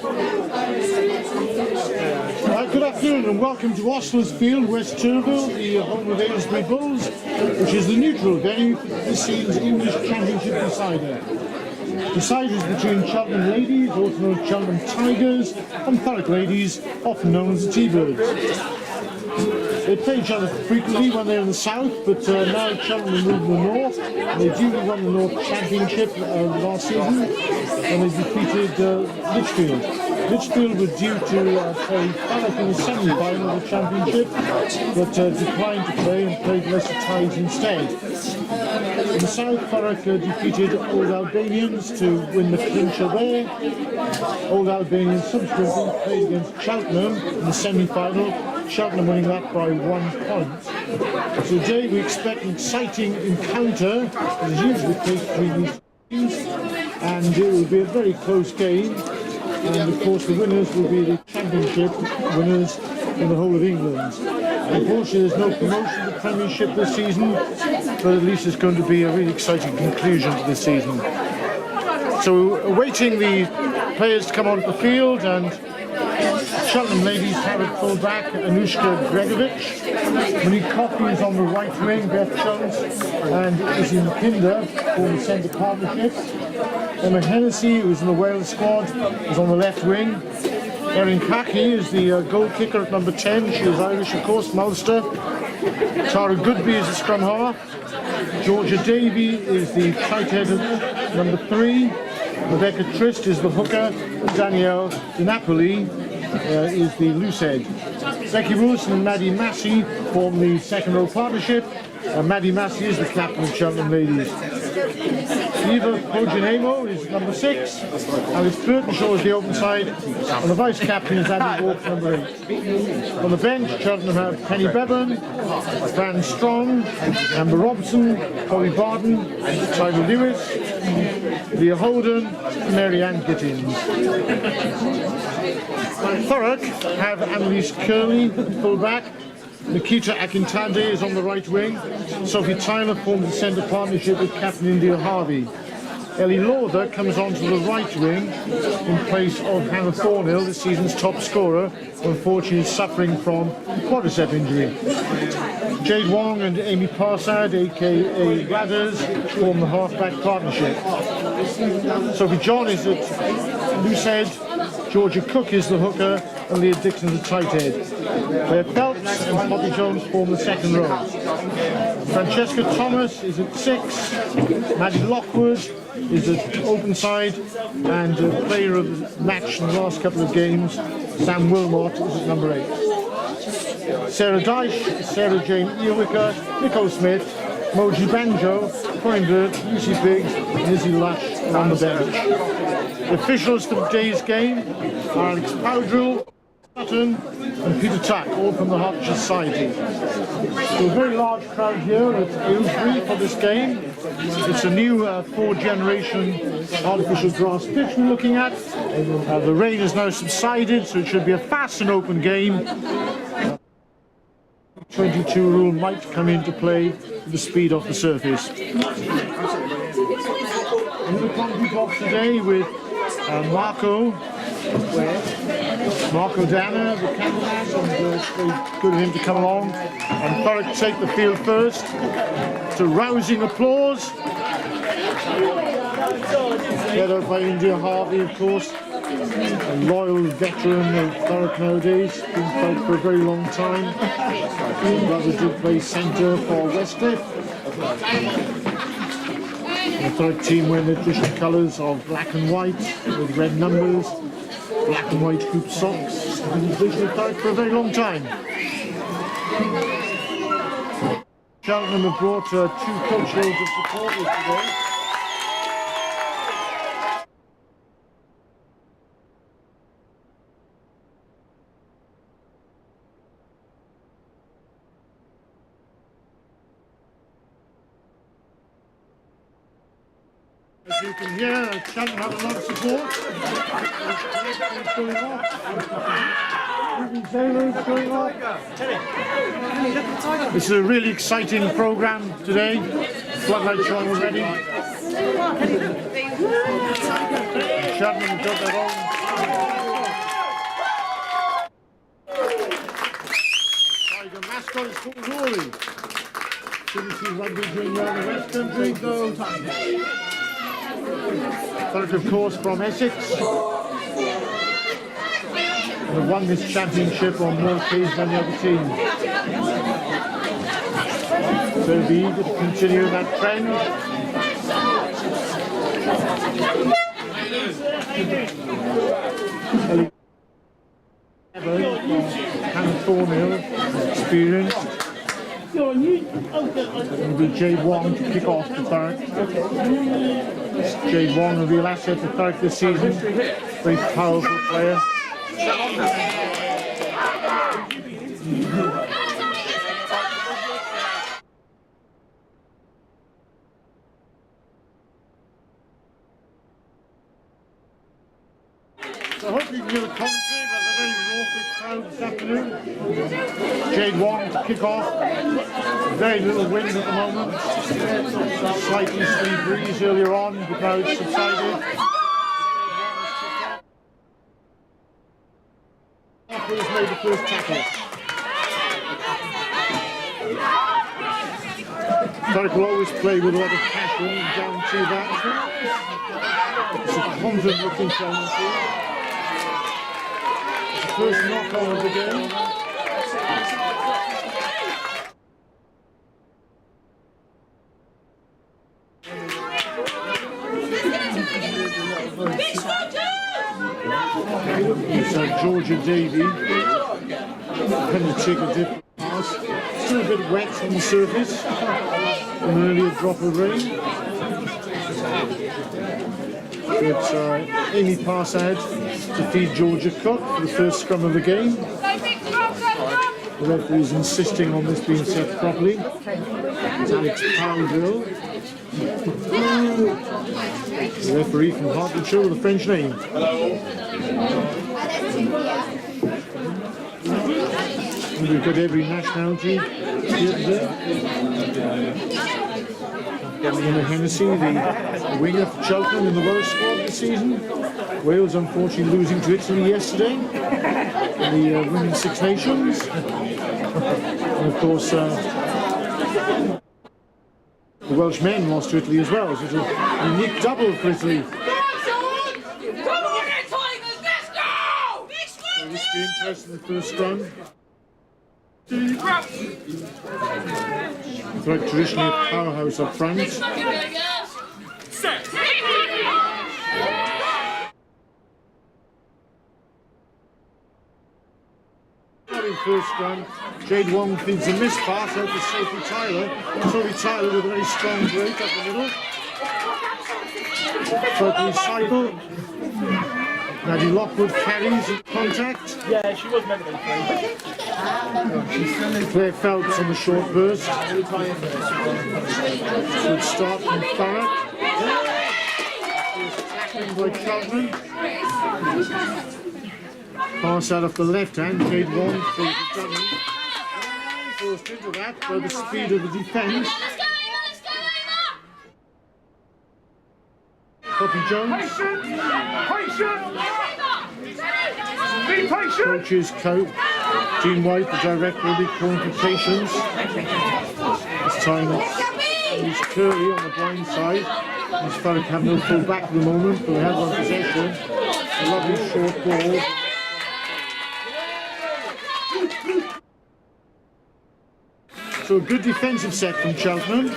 Good afternoon and welcome to Ostler's Field, West Turville, the home of Aylesbury Bulls, which is the neutral venue for this season's English Championship decider. Deciders between Cheltenham Ladies, also known as Cheltenham Tigers, and Thurrock Ladies, often known as the T-Birds. They play each other frequently when they're in the south, but now Cheltenham moved to the north. They duly won the North Championship last season when they defeated Lichfield. Lichfield were due to play Thurrock in the semi-final of the championship, but declined to play and played Leicester Tides instead. In the south, Thurrock defeated Old Albanians to win the clincher there. Old Albanians subsequently played against Cheltenham in the semi-final, Cheltenham winning that by 1 point. So today we expect an exciting encounter, as is usually the case between these teams, and it will be a very close game. And of course the winners will be the championship winners in the whole of England. Unfortunately there's no promotion to the Premiership this season, but at least it's going to be a really exciting conclusion to this season. So awaiting the players to come onto the field, and Cheltenham Ladies have at full back Anushka Gregovic. Monique Coffey is on the right wing, Beth Jones and Izzy McKinder form the centre partnership. Emma Hennessy, who's in the Wales squad, is on the left wing. Erin Kaki is the goal kicker at number 10. She is Irish, of course, from Ulster. Tara Goodby is the scrum half. Georgia Davey is the tight head at number 3. Rebecca Trist is the hooker. Danielle Di Napoli is the loose head. Becky Wilson and Maddie Massey form the second row partnership. Maddie Massey is the captain of Cheltenham Ladies. Eva Pojanemo is number 6. Alice Burtonshaw is the open side. And the vice captain is Abby Walk, number 8. On the bench, Cheltenham have Penny Bevan, Fran Strong, Amber Robson, Chloe Barden, Tyler Lewis, Leah Holden, and Mary Ann Gittins. Thurrock have Annalise Curley at full back. Nikita Akintade is on the right wing. Sophie Tyler forms the centre partnership with Captain India Harvey. Ellie Lauder comes onto the right wing in place of Hannah Thornhill, this season's top scorer, who unfortunately is suffering from a quadricep injury. Jade Wong and Amy Parsad, aka Radders, form the half-back partnership. Sophie John is at loose head, Georgia Cook is the hooker, and Leah Dixon the tight head. Claire Phelps and Poppy Jones form the second row. Francesca Thomas is at 6, Maddie Lockwood is at open side, and player of the match in the last couple of games, Sam Wilmot, is at number 8. Sarah Dyche, Sarah Jane Earwicker, Nicole Smith, Moji Banjo, Corinne Bird, Lucy Biggs, and Izzy Lush are on the bench. The officials for today's game are Alex Powdrill, Sutton and Peter Tuck, all from the Hertfordshire Society. So a very large crowd here at Aylesbury for this game. It's a new 4th-generation artificial grass pitch we're looking at. The rain has now subsided, so it should be a fast and open game. 22 rule might come into play with the speed off the surface. In the commentary box today with Marco Dana, the cameraman, and it's very good of him to come along. And Thurrock take the field first. It's a rousing applause. Led out by India Harvey, of course, a loyal veteran of Thurrock nowadays, been played for a very long time. His brother did play centre for Westcliff. The Thurrock team wear the traditional colours of black and white with red numbers, black and white hoop socks. Been in division of Thurrock for a very long time. Cheltenham have brought 2 coach loads of supporters today. As you can hear, Cheltenham have a lot of support. Going off. Going off. This is a really exciting programme today. Floodlights on already. Cheltenham got their own the mascot is called Rory. CBC Rugby doing well in the West Country. Thurrock, of course, from Essex. And have won this championship on more occasions than the other team. So it'll be eager to continue that trend. Thornhill, experience. It'll be Jade Wong to kick off the Thurrock. Jade Wong, a real asset to Thurrock this season. Very powerful player. So I hope you can hear the commentary about the very raucous crowd this afternoon. Jade Wong to kick off. Very little wind at the moment. Slightly sea breeze earlier on. The crowd subsided. Has made the first tackle. Thurrock will always play with a lot of passion and guarantee that. It's a confident looking Cheltenham team. It's the first knock on of the game. It's Georgia Davey. Can you take a dip pass? Still a bit wet on the surface. An earlier drop of rain. But Amy pass ahead to feed Georgia Cook for the first scrum of the game. The referee is insisting on this being set properly. It's Alex Powell. The referee from Hertfordshire with a French name. And we've got every nationality here today. Emma Hennessy, the winger for Cheltenham in the Welsh squad this season. Wales unfortunately losing to Italy yesterday in the Women's Six Nations. And of course, the Welsh men lost to Italy as well, so it's a unique double for Italy. So this will be interesting in the first scrum. Thurrock traditionally a powerhouse up front. First scrum, Jade Wong feeds a missed pass out to Sophie Tyler. Sophie Tyler with a very strong break up the middle. Sophie cycle. Maddie Lockwood carries in contact. Yeah, she was meant to be free. Claire Phelps on the short burst. Good start from Thurrock. Tackling by Cheltenham. Pass out of the left hand, Jade Wong for the dummy. Forced into that by the speed of the defence. Poppy Jones. Be patient! Coach's coat. Jean White, the director, will be calling for patience. This time it's Curly on the blind side. These Thurrock have no full back at the moment, but they have one possession. A lovely short ball. So a good defensive set from Cheltenham.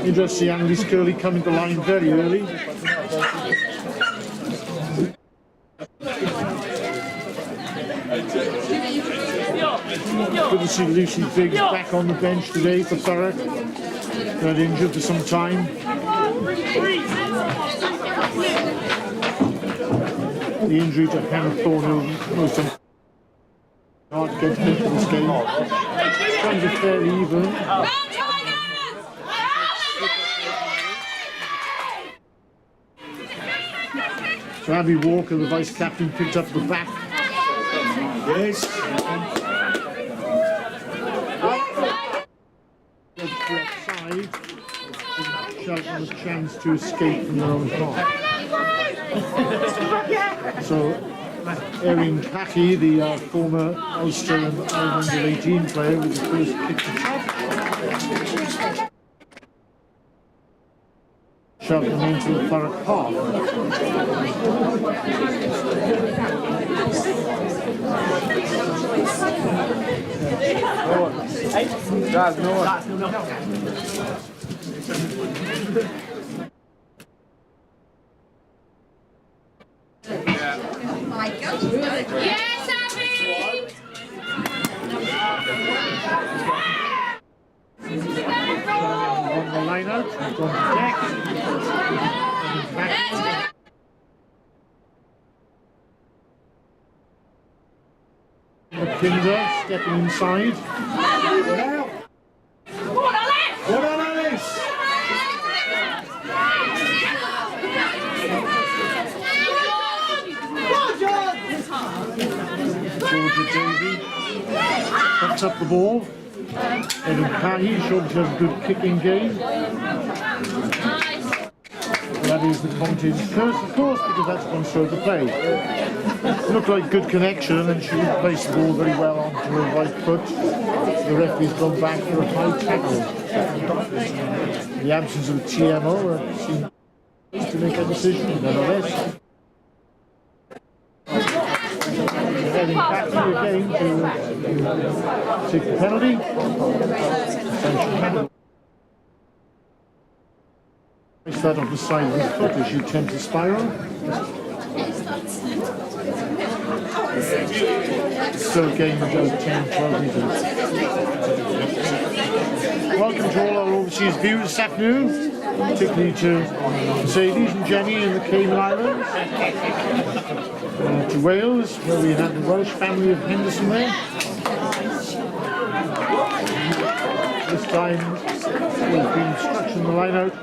Interesting to see Annalise Curley coming to line very early. Good to see Lucy Biggs back on the bench today for Thurrock. Got injured for some time. The injury to Hannah Thornhill was hard to get into this game. Scrums are fairly even. So Abby Walker, the vice captain, picked up the back. Yes. Left side. Cheltenham a chance to escape from their own half. So, Erin Cathy, the former Ulster and Ireland under-18 player, with the first kick to top. Cheltenham into Thurrock Park. Yes, Abby! On the line out, he's gone to deck. Kinder stepping inside. What on Alice? Georgia Davy puts up the ball. Evan Cathy shows has a good kicking game. That is the commentator's curse, of course, because that's one stroke of play. Looked like good connection, and she didn't place the ball very well onto her right foot. The referee's gone back for a high tackle. The absence of TMO seemed to make a decision, nevertheless. Heading back to the game to take the penalty. Place that on the side of the foot as you attempt to spiral. Still a game of about 10-12 metres. Welcome to all our overseas viewers this afternoon, particularly to Mercedes and Jenny in the Cayman Islands, to Wales, where we have the Welsh family of Henderson there. This time we've been instruction on the line out.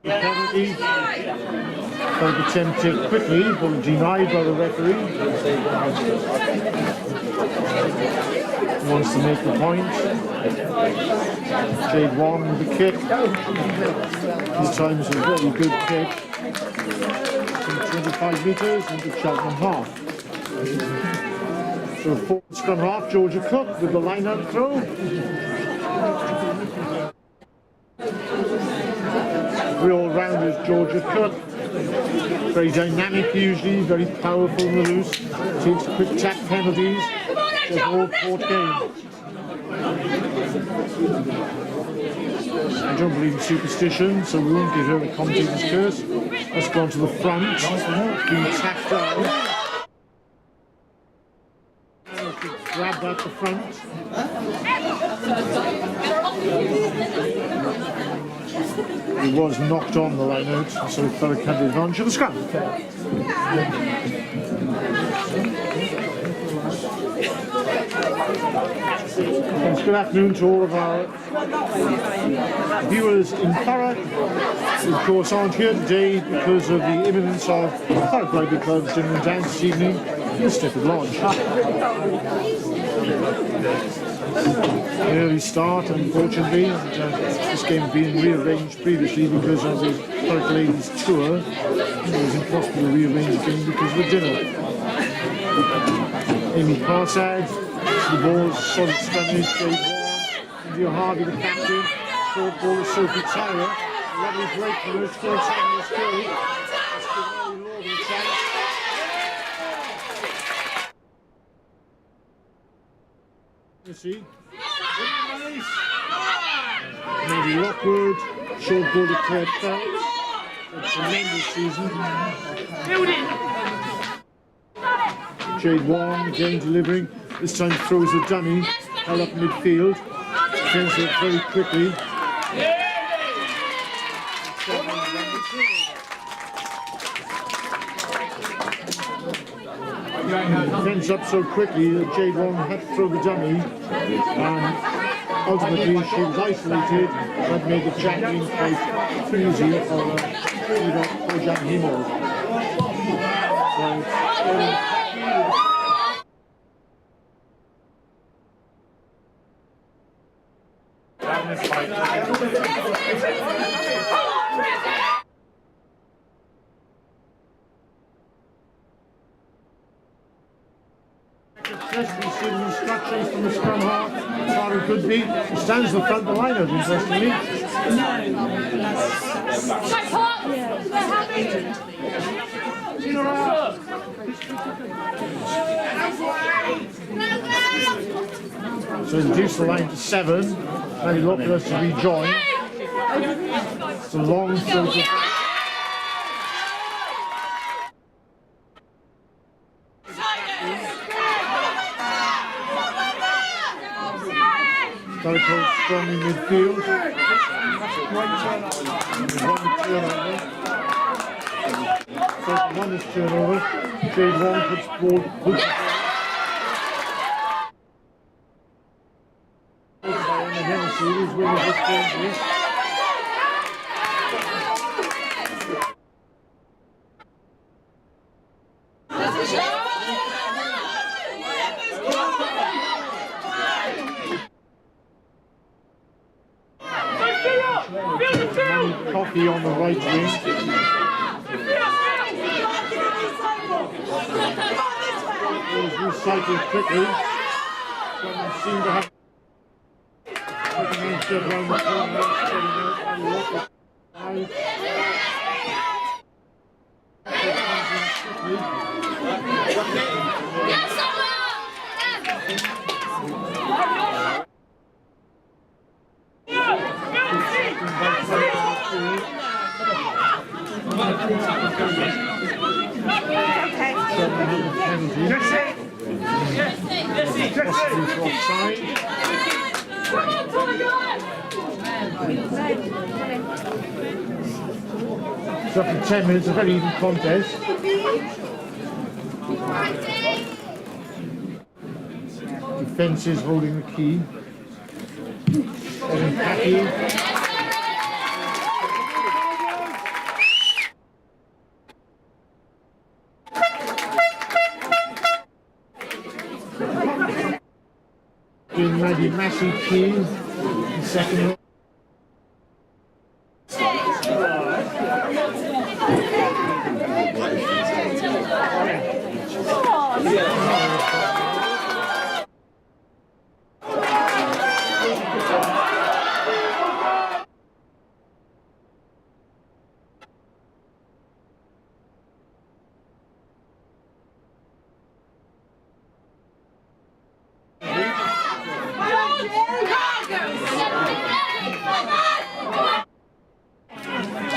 The penalty, tried to attempt it quickly, but denied by the referee. Wants to make the point. Jade Wong with the kick. This time is a very good kick. From 25 metres into Cheltenham half. So forward scrum half, Georgia Cook with the line out throw. Real rounders Georgia Cook. Very dynamic usually, very powerful in the loose. Takes quick tap penalties. Does all court game. I don't believe in superstition, so we won't give her a commentator's curse. Let's go on to the front. Being tapped down. Grab at the front. He was knocked on the line out, so Thurrock had the advantage of the scrum. Good afternoon to all of our viewers in Thurrock, who of course aren't here today because of the imminence of Thurrock Rugby Club's dinner and dance this evening in Stafford Lodge. An early start, unfortunately, and this game being rearranged previously because of the Thurrock Ladies tour. It was impossible to rearrange the game because of the dinner. Amy Parsad, the ball's solid scrummage, Jade Wong, India Harvey, the captain, short ball to Sophie Tyler, lovely break from her, still taking the skill. Let's give Mary Lord a chance. You see? Maybe Lockwood, short ball to Claire Phelps. A tremendous season. Jade Wong again delivering. This time throws the dummy, held up midfield. Turns it very quickly. Defends up so quickly that Jade Wong had to throw the dummy, and ultimately she was isolated, but made the tackling quite easy for Jan Himo. Just receiving instructions from the scrum half. Far it could be. He stands in front of the line out, interestingly. So reduce the line to 7. Very Lopez to rejoin. It's a long throw to Thurrock strong in midfield. One is turnover. Jade Long puts ball. Series winning this game. Coffee on the right wing. It was recycled quickly. Someone seemed to have around the corner. So after 10 minutes, a very even contest. Defence is holding the key. Evan Packy. Maddie Massey key in second.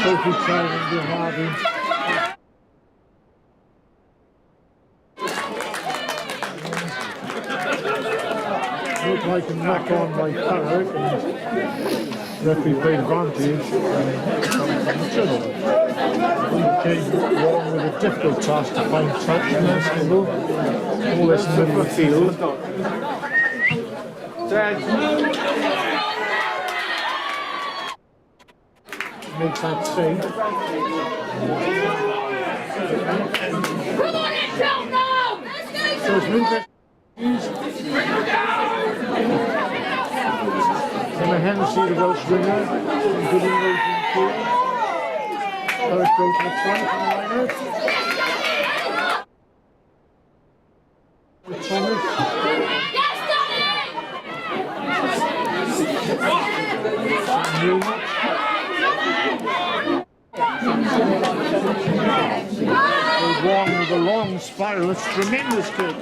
Sophie trying to Harvey. Looked like a knock on by Thurrock and referee played advantage came along with a difficult task to find touch in that angle. All this in the middle of the field. Makes that save. So it's moved it. Emma Hennessy, the Welsh winger, good in the field. Thurrock goes to the front from the liners. With Thomas. Wrong with a long spiral, it's tremendous kick.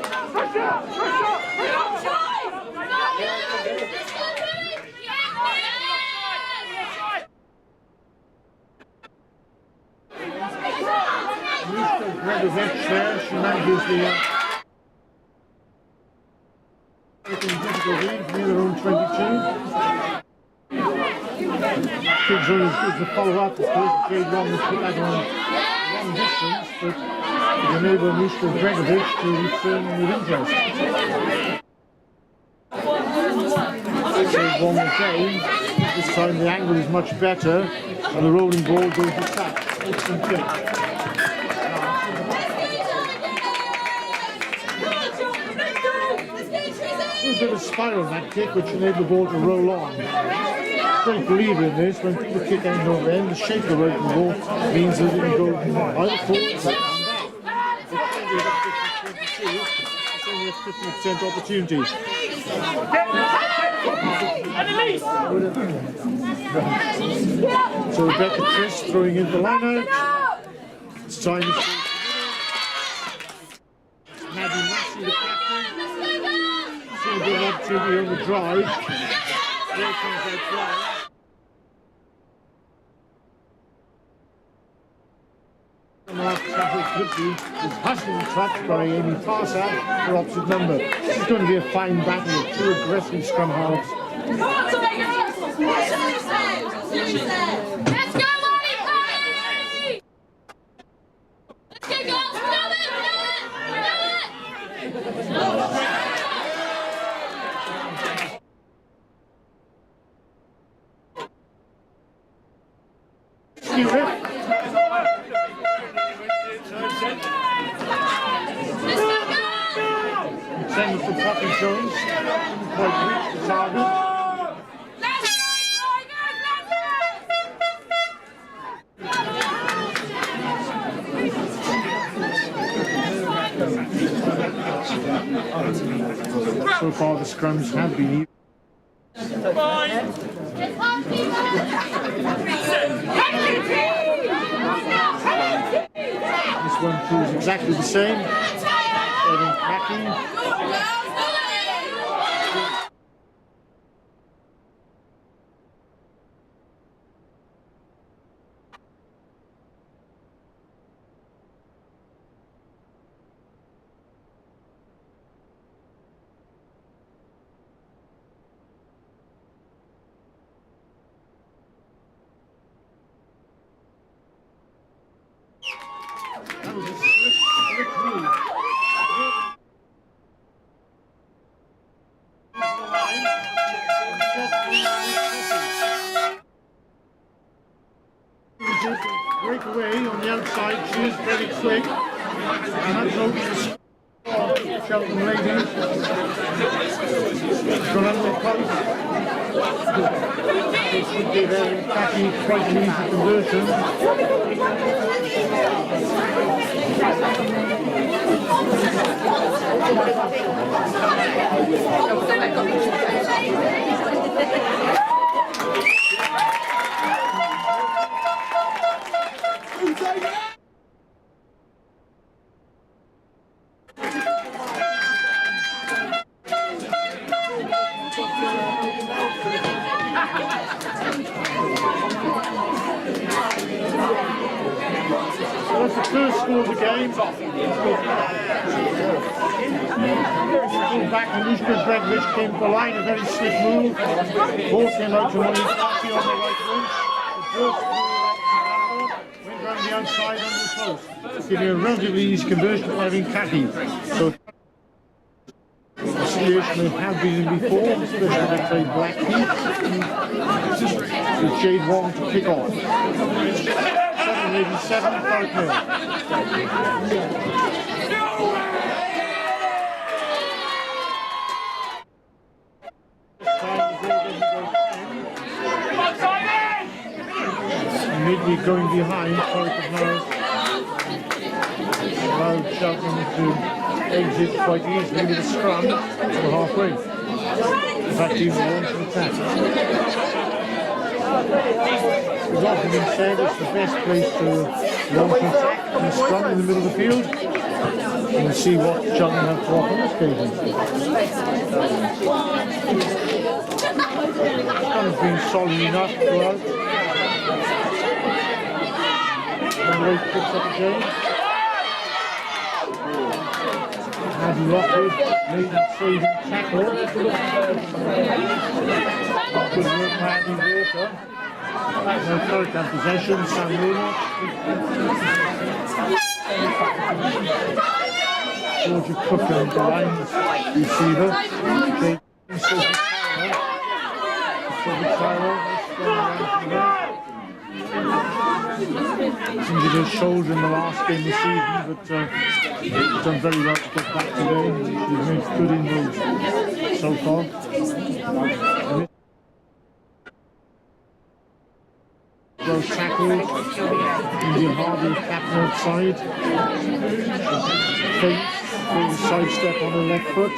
Gregovic there, she manages the difficulty near their own 22. Kids are as good as the follow-up, of course. Jade Long has put that on long distance, but it enabled Mr. Gregovic to return with interest. Jade Long again. This time the angle is much better, and the rolling ball goes to touch. Excellent kick. A bit of spiral in that kick, which enabled the ball to roll on. Don't believe in this. When people kick end over end, the shape of the rolling ball means that it can go either forward or back. It's only only a 50% opportunity. So Rebecca Triss throwing in the line out. It's time to see Maddie Massey, the captain. She'll get an opportunity on the drive. There comes that fly. Mark Trafford Clipsy is hustling trapped by Amy Parsad for opposite number. It's going to be a fine battle of two aggressive scrum halves. Come on, Tiger! Let's go, Molly! Let's get goals! Stop it! Same for Poppy Jones, quite reach the target. So far the scrums have been even. This one proves exactly the same. Evan Packy. That was a slick move. Break away on the outside, she is very quick, and that's over the Cheltenham ladies. Gone under the post. This would give Erin Packy quite an easy conversion. That's the first score of the game. Back and Lushka Gregorich came to the line, a very slick move. Ball came out to Molly Party on the right wing. The first went round the outside under the post, giving a relatively easy conversion to Erin Packy. So the situation they have been in before, especially when they play Blackheath, with Jade Wong to kick off. 787, Thurrock Mill. Immediately going behind, Thurrock have now allowed Cheltenham to exit quite easily with a scrum to halfway. In fact, even launch an attack. It's often been said it's the best place to launch an attack in a scrum in the middle of the field. We'll see what Cheltenham have to offer on this occasion. Scrum's been solid enough throughout. And Ray picks up again. Maddie Lockwood made a saving tackle. Good work, Maddie Walker. No Thurrock have possession, Sam Wilmot. Georgia Cook and the line receiver. Sophie Tyrell. Injured her shoulder in the last game of the season, but she's done very well to get back today. She's made good inroads so far. Those tackles tackle. Indian Hardy captain outside. Famous sidestep on the left foot.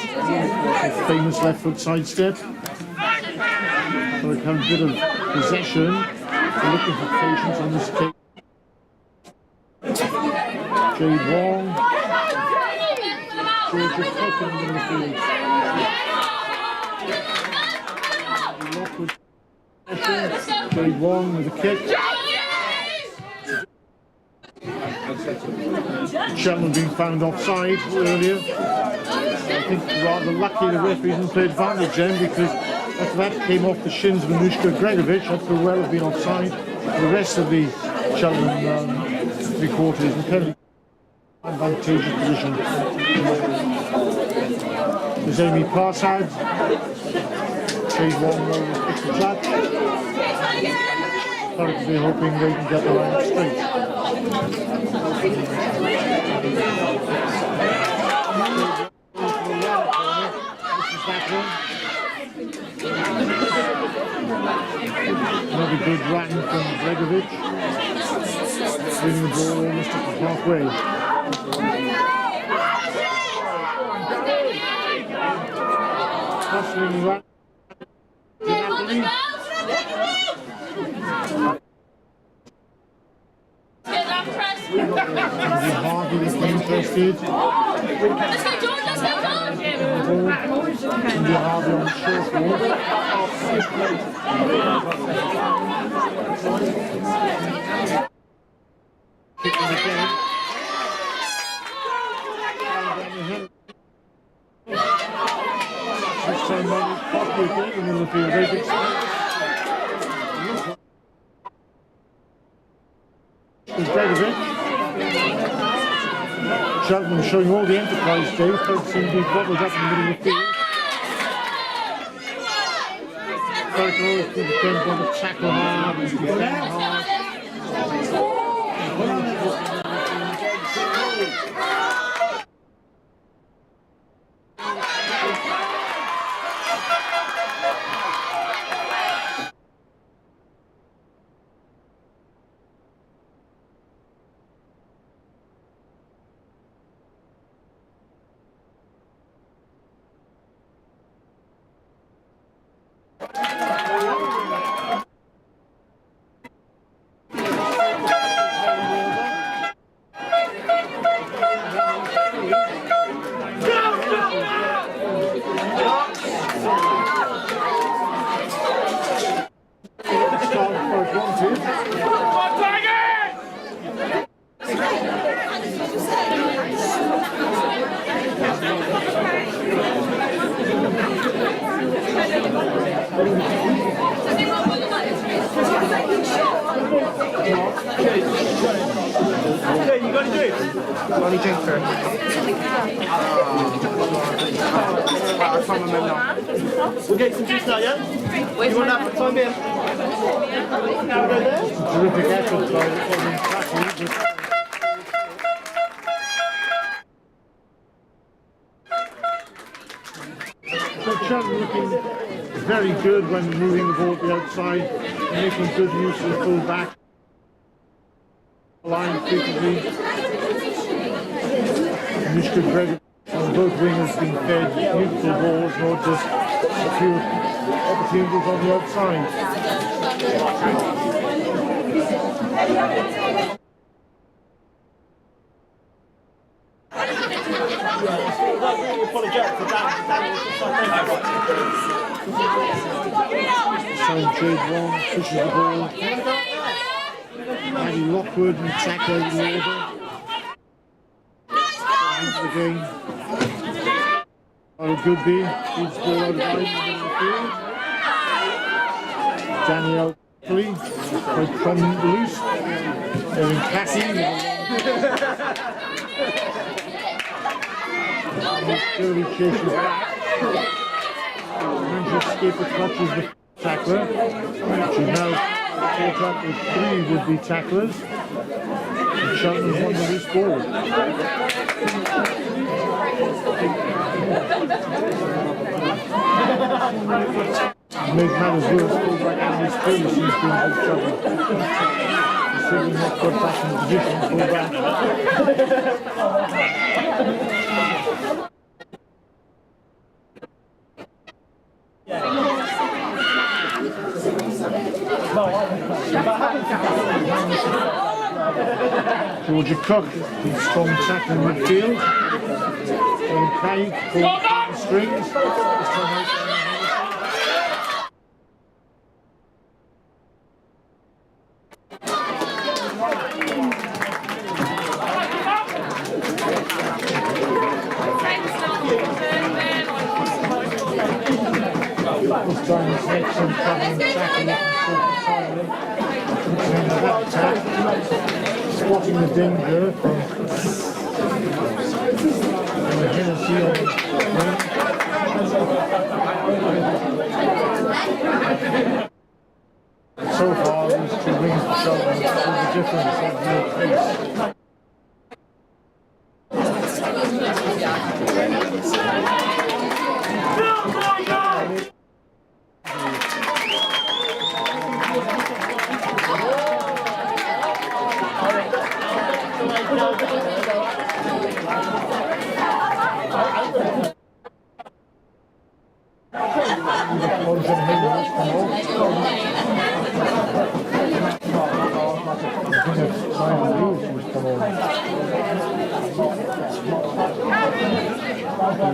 Famous left foot sidestep. So we have a bit of possession. We're looking for patience on this kick. Jade Wong. Georgia Cook in the middle of the field. Jade Wong with a kick. Cheltenham being found offside earlier. I think rather lucky the referee didn't play advantage then, because after that came off the shins of Anushka Gregovic. That could well have been offside. The rest of the Cheltenham three quarters in penalty advantageous position. There's Amy Parsad. Jade Wong will pick the flat. They're hoping they can get the line up straight. This is that one. Another good run from Gregovic. Bringing the ball almost up to halfway. Hustling run. Hardy is interested. Let's go, George, let's go, George! India Hardy on the short ball. Kicking again. This time on Poppy again in the middle of the field. Very good start. Gregovic. Cheltenham showing all the enterprise today, folks seem to be bottled up in the middle of the field. Thurrock always depends on the tackle hard and defend hard. We'll get some juice now, yeah? You want that for time in? Terrific effort by Evan Claffey. So Cheltenham looking very good when moving the ball to the outside and making good use of the full back line frequently. Anushka Gregovic on both wingers being fed beautiful balls, not just a few opportunities on the outside. So Jade Wong pushes the ball. Maddie Lockwood and tackle the order. Into the game. Oh, Goodby feeds the ball out of line in the field. Danielle Lee, quite prominent loose. Erin Cassie. Gurley chases back. Manages to escape the clutches of the tackler. She's now caught up with three would-be tacklers. And Cheltenham's won the loose ball. To make matters worse, fullback Andy Spooner seems to be in big trouble. He's City not got back in the position to pull back. Georgia Cook, keeps strong tackling midfield. And Craig pulls the strings. This time it's excellent covering tackling spotting the danger from Hennessy on the wing. So far these two wings for Cheltenham have the difference of their pace.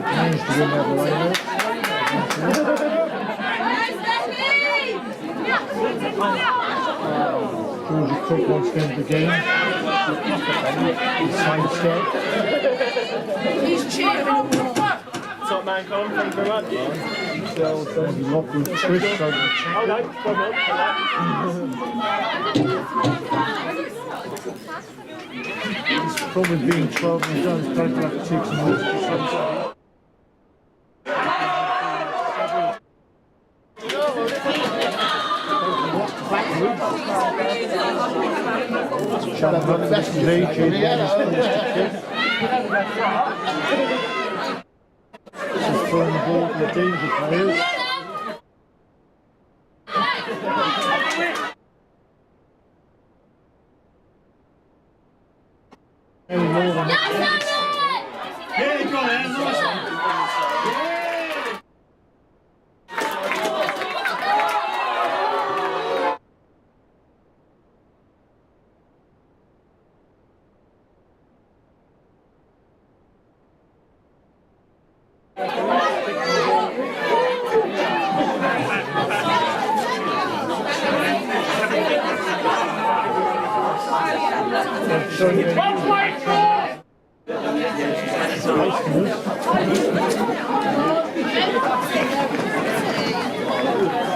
Managed to win that line. Georgia Cook wants to end the game. Sidestep. He's cheering. Top man, Colin, thank you very much. Maybe lock with twist over the Oh no, come on, It's probably being 12 and done. It's going to have to take some more to shut up, the best today, JD. She's throwing the ball to the danger players. Any more than that. Yeah, you got it, nice one.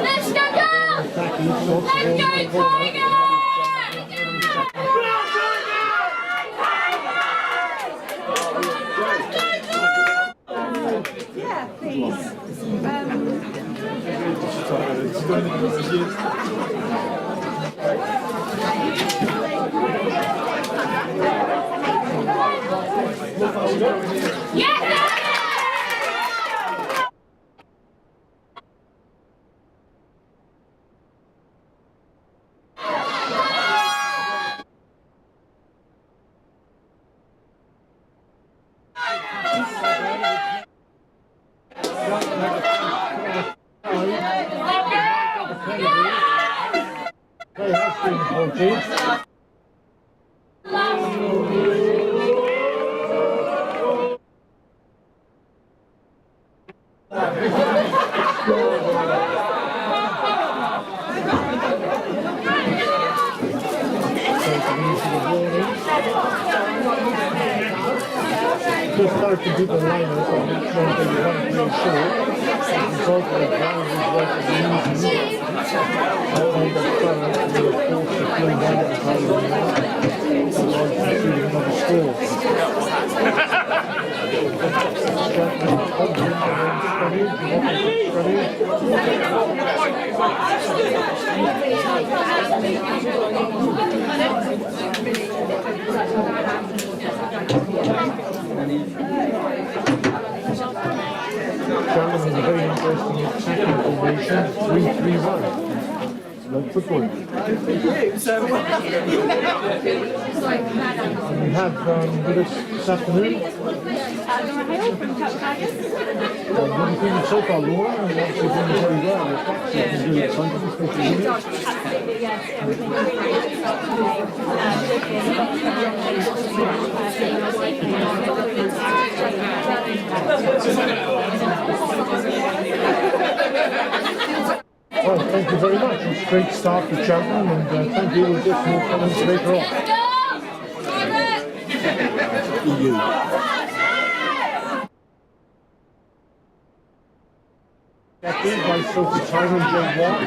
Let's go, girls! Let's go, Tiger! Yeah, please. Yes, Play has been halted. Just start to do the lineup and make sure that you want to play short. Result of the ground is what is easy. And the Thurrock will of course to play down the time of the otherwise conceding another score. Cheltenham is a very interesting attacking formation, 3-3-1. like football. And we have with us this afternoon. What do you think of so far, Laura? And obviously doing very well. So it's really exciting, especially you. Absolutely, yes. Everything's Well, thank you very much. It's a great start for Cheltenham, and thank you. We'll get more comments later on. EU. By Sophie Tyler and Jane Watt.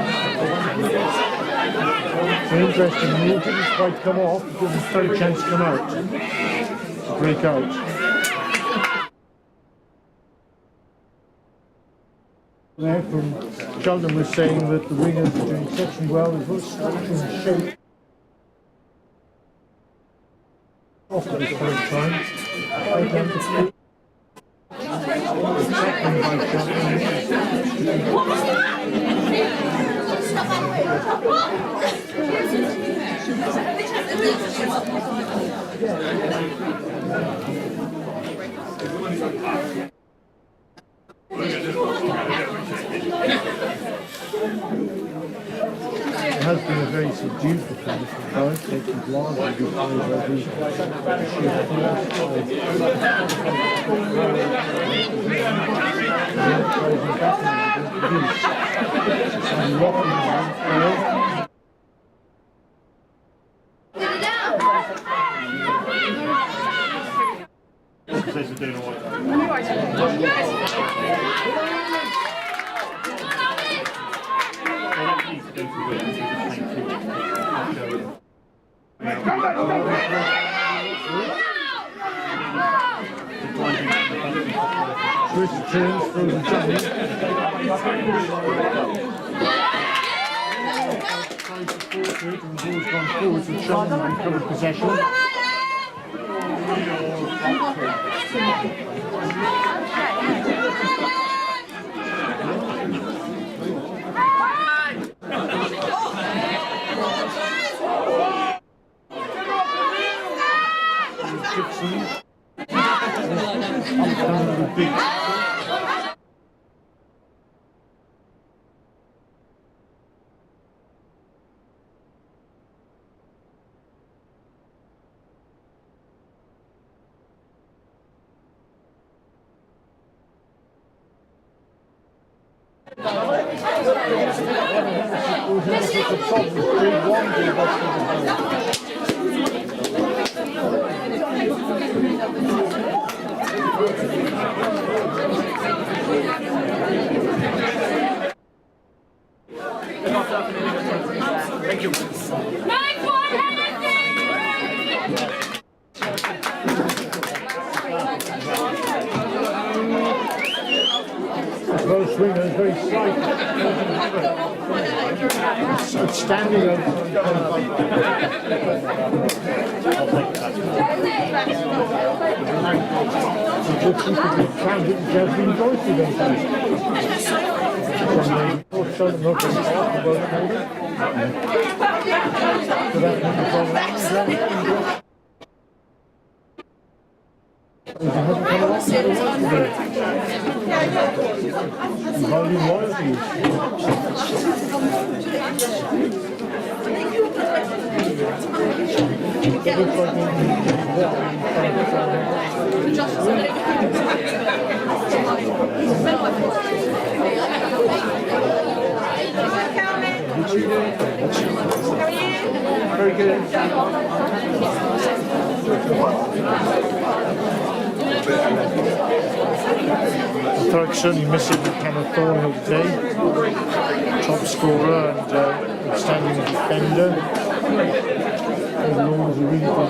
It's an interesting move. It didn't quite come off. It gives us a fair chance to come out. To break out. There from Cheltenham was saying that the wingers are doing exceptionally well. There's no striking shape. Off at this current time. Right down to three. Second by Cheltenham. It has been a very subdued performance from both. Taking largely because of the sheer force Twist turns through the jungle. Trying to force it, and the ball's gone forward, so Cheltenham recovered possession. Thank you. Those swingers very slight. It's standing over. Good people get transit and Jasmine Joyce eventually. Show them up and talk about it maybe. So that number from it hasn't come along the other way today. Holding royalties. It looks like very good. Thurrock certainly missing Hannah Thornhill today. Top scorer and outstanding defender. Overall, was a really good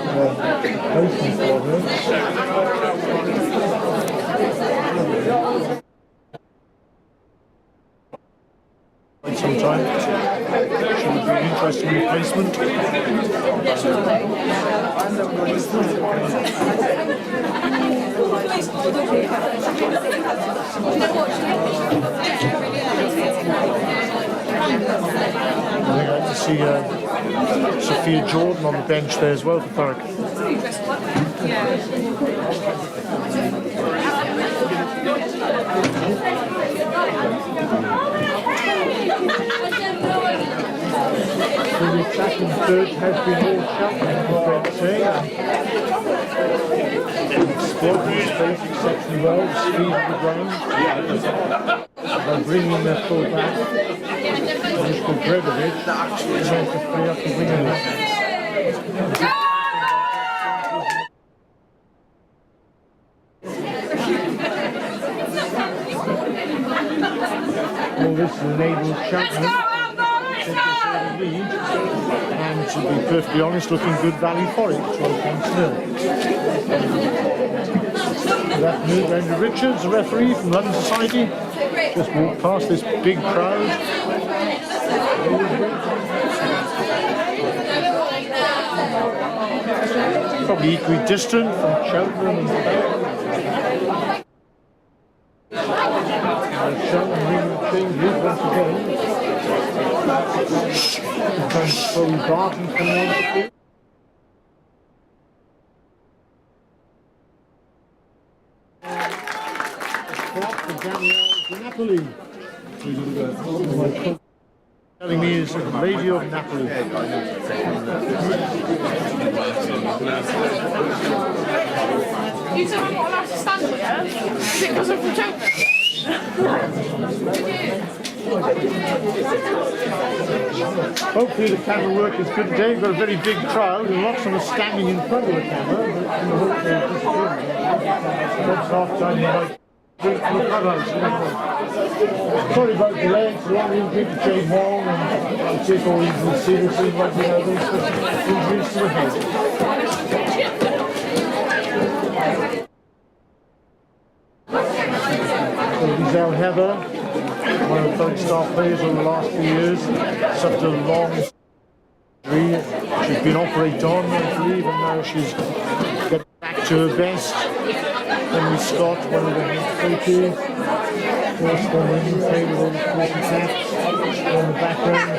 placement for her. Sometime. Should be an interesting replacement. I think see Sophia Jordan on the bench there as well for Thurrock. So the attacking third has been all Cheltenham, I'm afraid to say. Squad plays exceptionally well, the speed of the ground. By bringing their full back, Mr. Bredovic tries to free up the wingers. All this enables Cheltenham to take this early lead, and to be perfectly honest, looking good value for it, 12-0. That move, Andrew Richards, the referee from London Society, just walked past this big crowd. Probably equidistant from Cheltenham and Cheltenham ring changes once again. And slowly Barton coming on the field. For Danielle de Napoli. Telling me is the lady of Napoli. You said I'm not allowed to stand here? Is it because of the joke? Hopefully the camera work is good today. We've got a very big crowd and lots of us standing in front of the camera. That's half time. Sorry about the delay, it's a long injury to Jane Wong, and I take all these seriously, like we know these injuries to the head. So Giselle Heather, one of the third star players over the last few years, suffered a long injury. She's been operated on, I believe, and now she's getting back to her best. Henry Scott, one of the head coaches, forced them in, played with all the sporting caps on the background.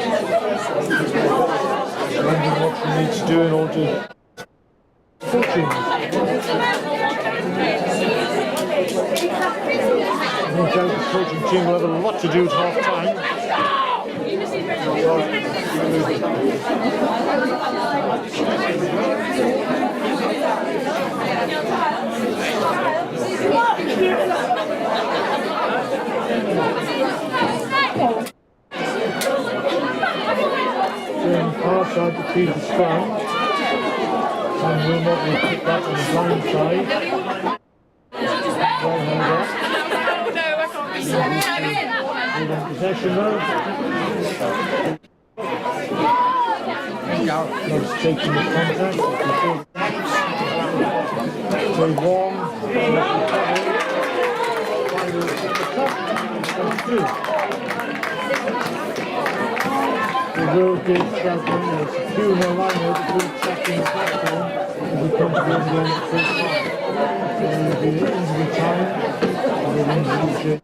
Wondering what she needs to do in order to fortunes. No doubt the coaching team will have a lot to do at half time. Then far side to feed the scrum. And Wilmot will pick that on the blind side. Well held up. Good on possession though. Loves taking the contact. Play warm. The real big champion is a few more line over to attacking the platform as we come to the end of the first half. So there will be injury time and an injury check.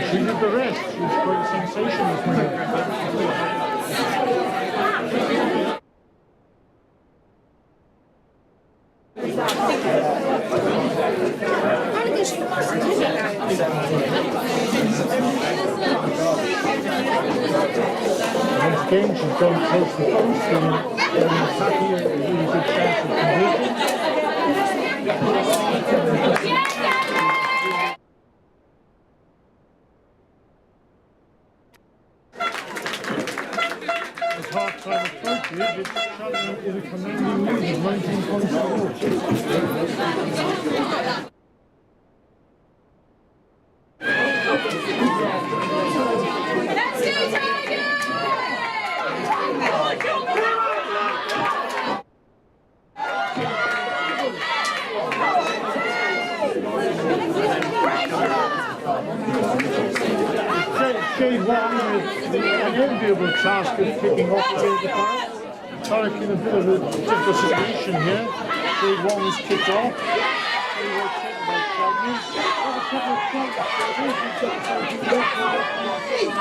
She did the rest. She was quite a sensation this morning. Once again, she's gone close to the post and Saki a really good chance of converting. As half-time approaches, it's Cheltenham in a commanding lead of 19 points to go. Shade one with an enviable task of kicking off the fire. Thurrock in a bit of a difficult situation here. Shade one was kicked off. They were taken by Cheltenham. Have a couple of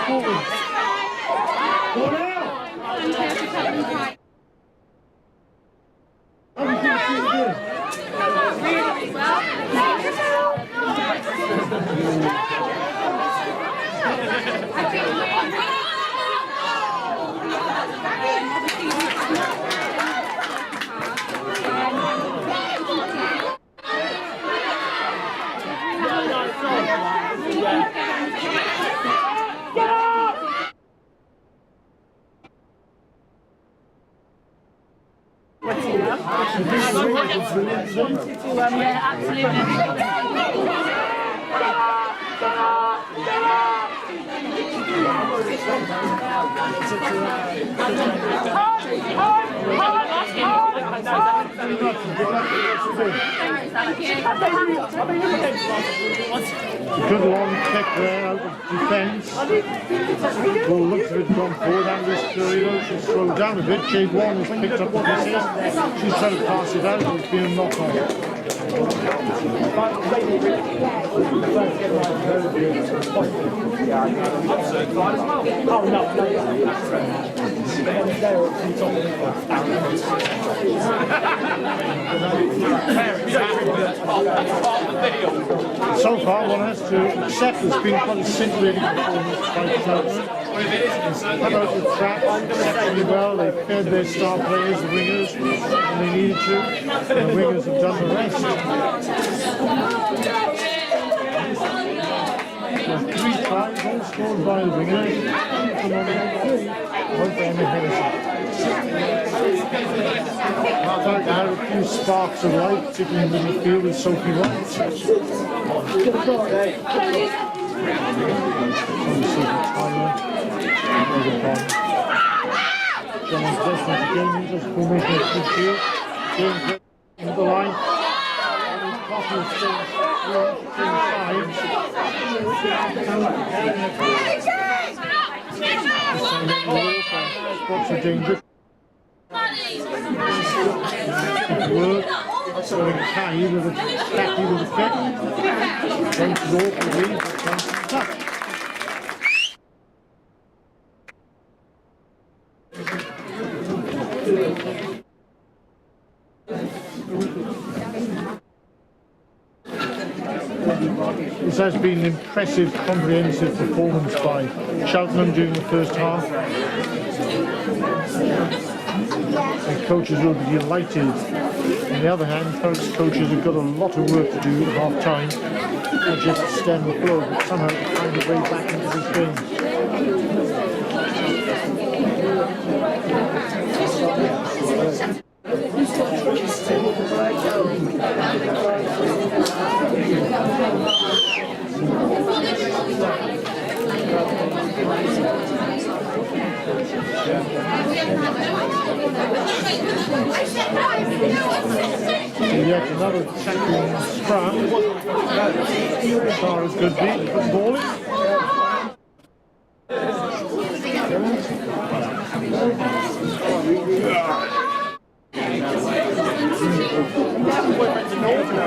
points. Go now! How do you think she's doing? Yeah, absolutely. Good long kick there out of defence. Ball looks a bit gone forward. Andrews Curry though, she's slowed down a bit. Jade Warren has picked up the misses. She's trying to pass it out, but it's been a knock on. So far, one has to accept it's been quite a scintillating performance by Cheltenham. Come out the track exceptionally well. They've paired their star players, the wingers, when they needed to. And the wingers have done the rest. So 3 tries, all scored by the wingers. Come on, 1 for Emma Henderson. Thurrock had a few sparks of light, particularly in the midfield with Sophie White. John's distance again, just formation of midfield. James into the line. Coffee stays inside. Spots of danger. Work. So Catty with a kick. Bounces off the lead, but comes to touch. This has been an impressive, comprehensive performance by Cheltenham during the first half. And coaches will be delighted. On the other hand, Thurrock's coaches have got a lot of work to do at half time, not just to stem the flow, but somehow find a way back into this game. Yet another tackling scrum. As far as could be, but balling.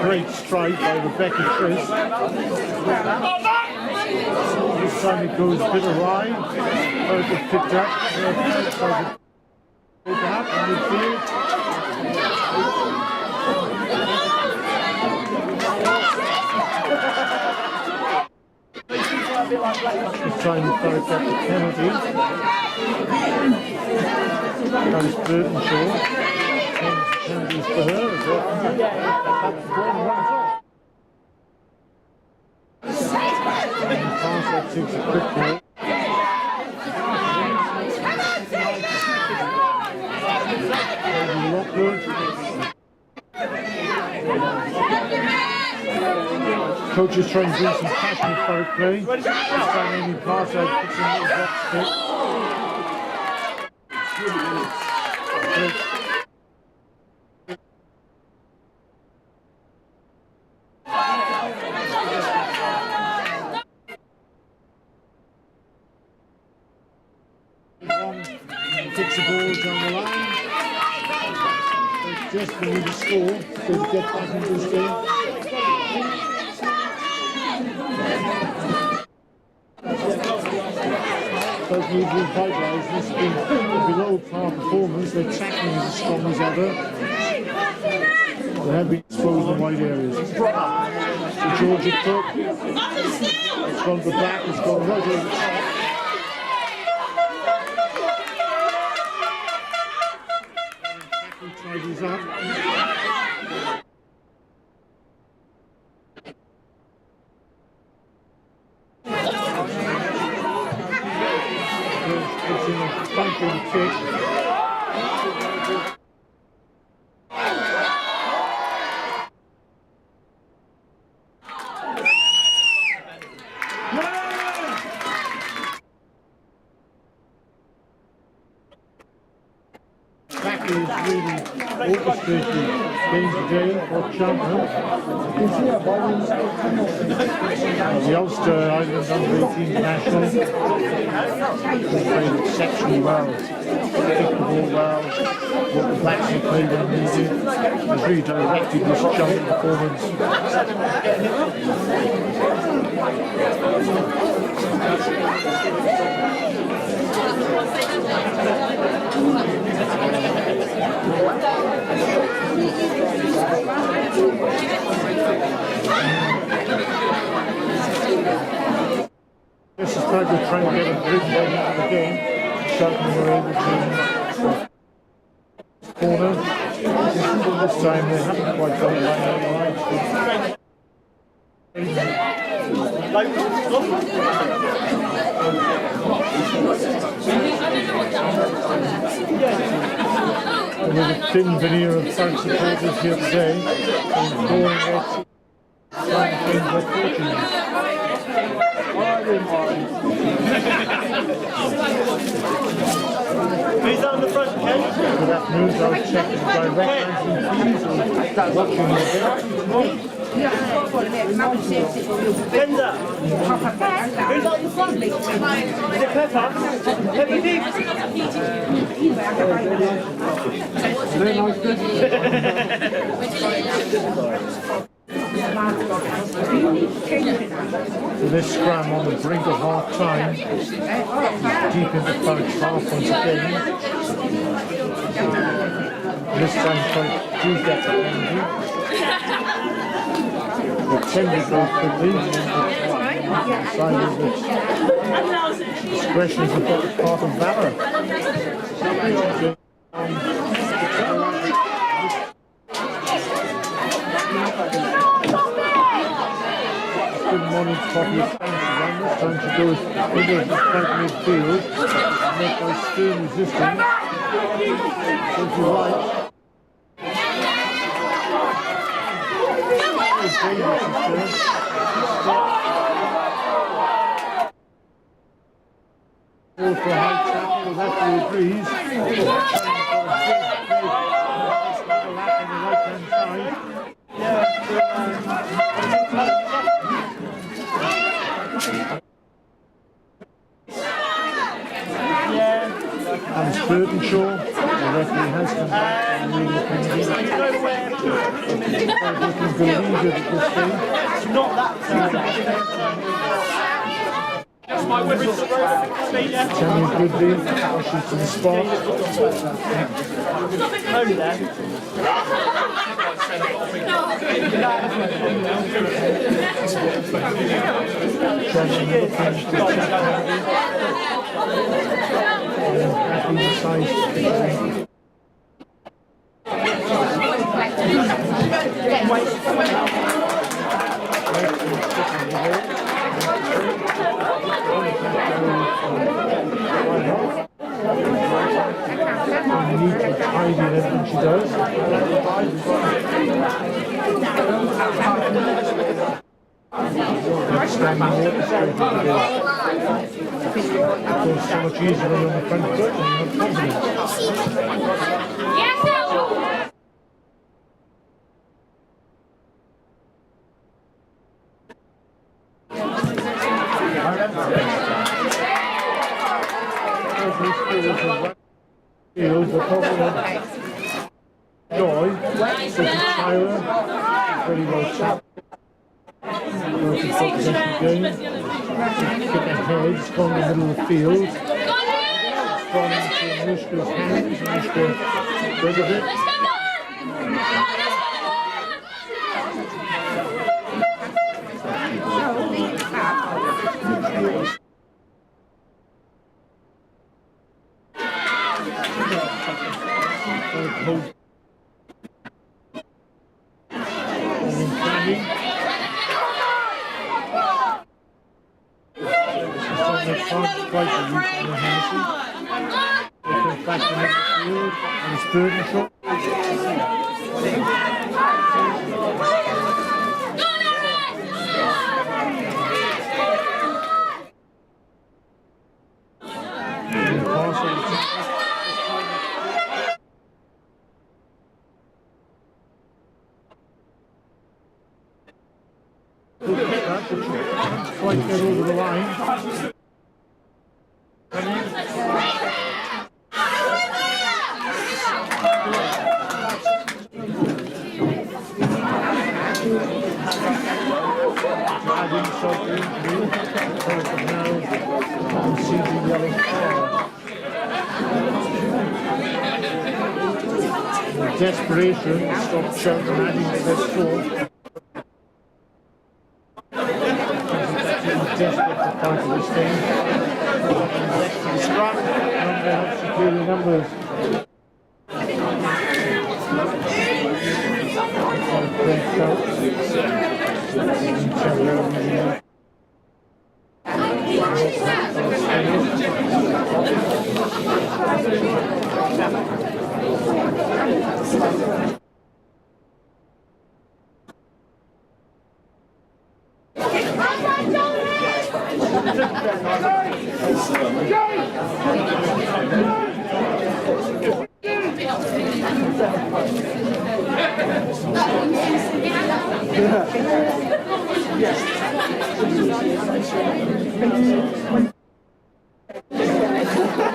Great strike by Rebecca Chris. This time it goes a bit awry. Both have picked up. Open up in midfield. time the Thurrock got the penalty. Comes Burtonshaw. Penalties for her as well. That's the ball and runs off. And the pass that takes a quick ball. Lockwood. Coach is trying to bring some passion for Thurrock play. He's trying any pass out, puts in a little box kick. Kicks the ball down the line. Just we need to score to get back into this game. Does need to revitalize this being below par performance. Their tackling is as strong as ever. They have been exposed in wide areas. The Georgia Cook. It's gone to the back, it's gone right over the top. Tidies up. Puts in a thumping kick. Is really orchestrated game today for Cheltenham. The Ulster Island under-18 national played exceptionally well. Kicked the ball well. What the Blacks have played when needed. Has really directed this Cheltenham performance. This is Thurrock trying to get a big leg into the game. Cheltenham were able to corner. This time they haven't quite done it And there's a thin veneer of Thurrock supporters here today, imploring us to change their fortunes. Who's on the front, Ken? Good afternoon, I was checking the direct answering fees and watching the event. Ken's up. Who's on the front? Is it Pepper? Pepper Pig? Very nice So this scrum on the brink of half time, deep into Thurrock's half once again. This time Thurrock do get the penalty. The tender goes quickly. Deciding that discretion is a part of valour. Good morning, Coffee Spencer. This time she goes into the front midfield, met by stern resistance. So to right. Very dangerous, she says. Ball for a high tackle, the referee agrees. Lap on the right-hand side. And Burtonshaw, the referee has come back and really penalty. Looking beleaguered at this stage. It's not that time. That's my weapon. Tammy Goodley, she's to the spot. Over there. She does. It's so much easier when you're on the front foot and you have confidence. Feels the problem of joy, such as Tyler, very well shot. Possession game, kick ahead, strong in the middle of the field. Strong into Mishka's hands, Mishka does a bit. Back in the field and his third and shot. Quite get over the line. Desperation stopped Cheltenham adding to their score. Desperate to fight for this thing. Next to the scrum, and they have superior numbers.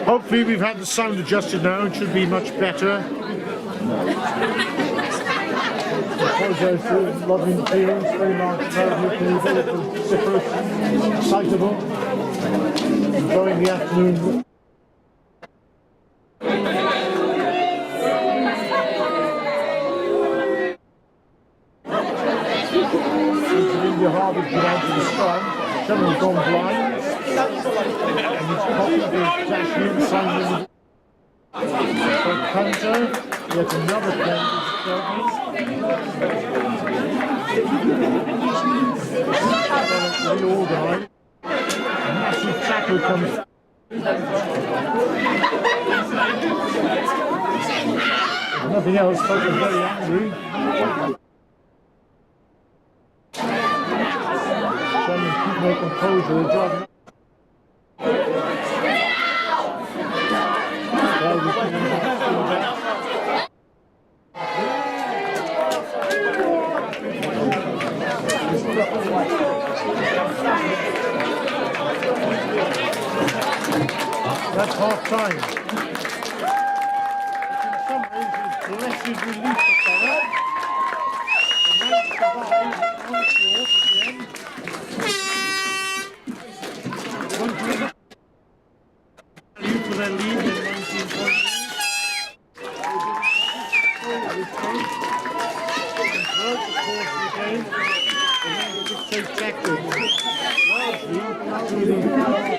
Hopefully we've had the sound adjusted now and should be much better. Apologise for a lot of interference, very large crowd here, people, it was vociferous, excitable, enjoying the afternoon. India Harvard get out to the scrum, Cheltenham's gone blind, and he's copied the dash inside the counter, yet another counter. Reorganised. Massive tackle comes. Nothing else, folks are very angry. Cheltenham keep their composure, they're driving. That's half time. In some ways, it's blessed relief for Thurrock. The man survives onslaught at the end. Due to their lead in 1920. throughout the course of the game, the men will dictate tactics. Largely, through the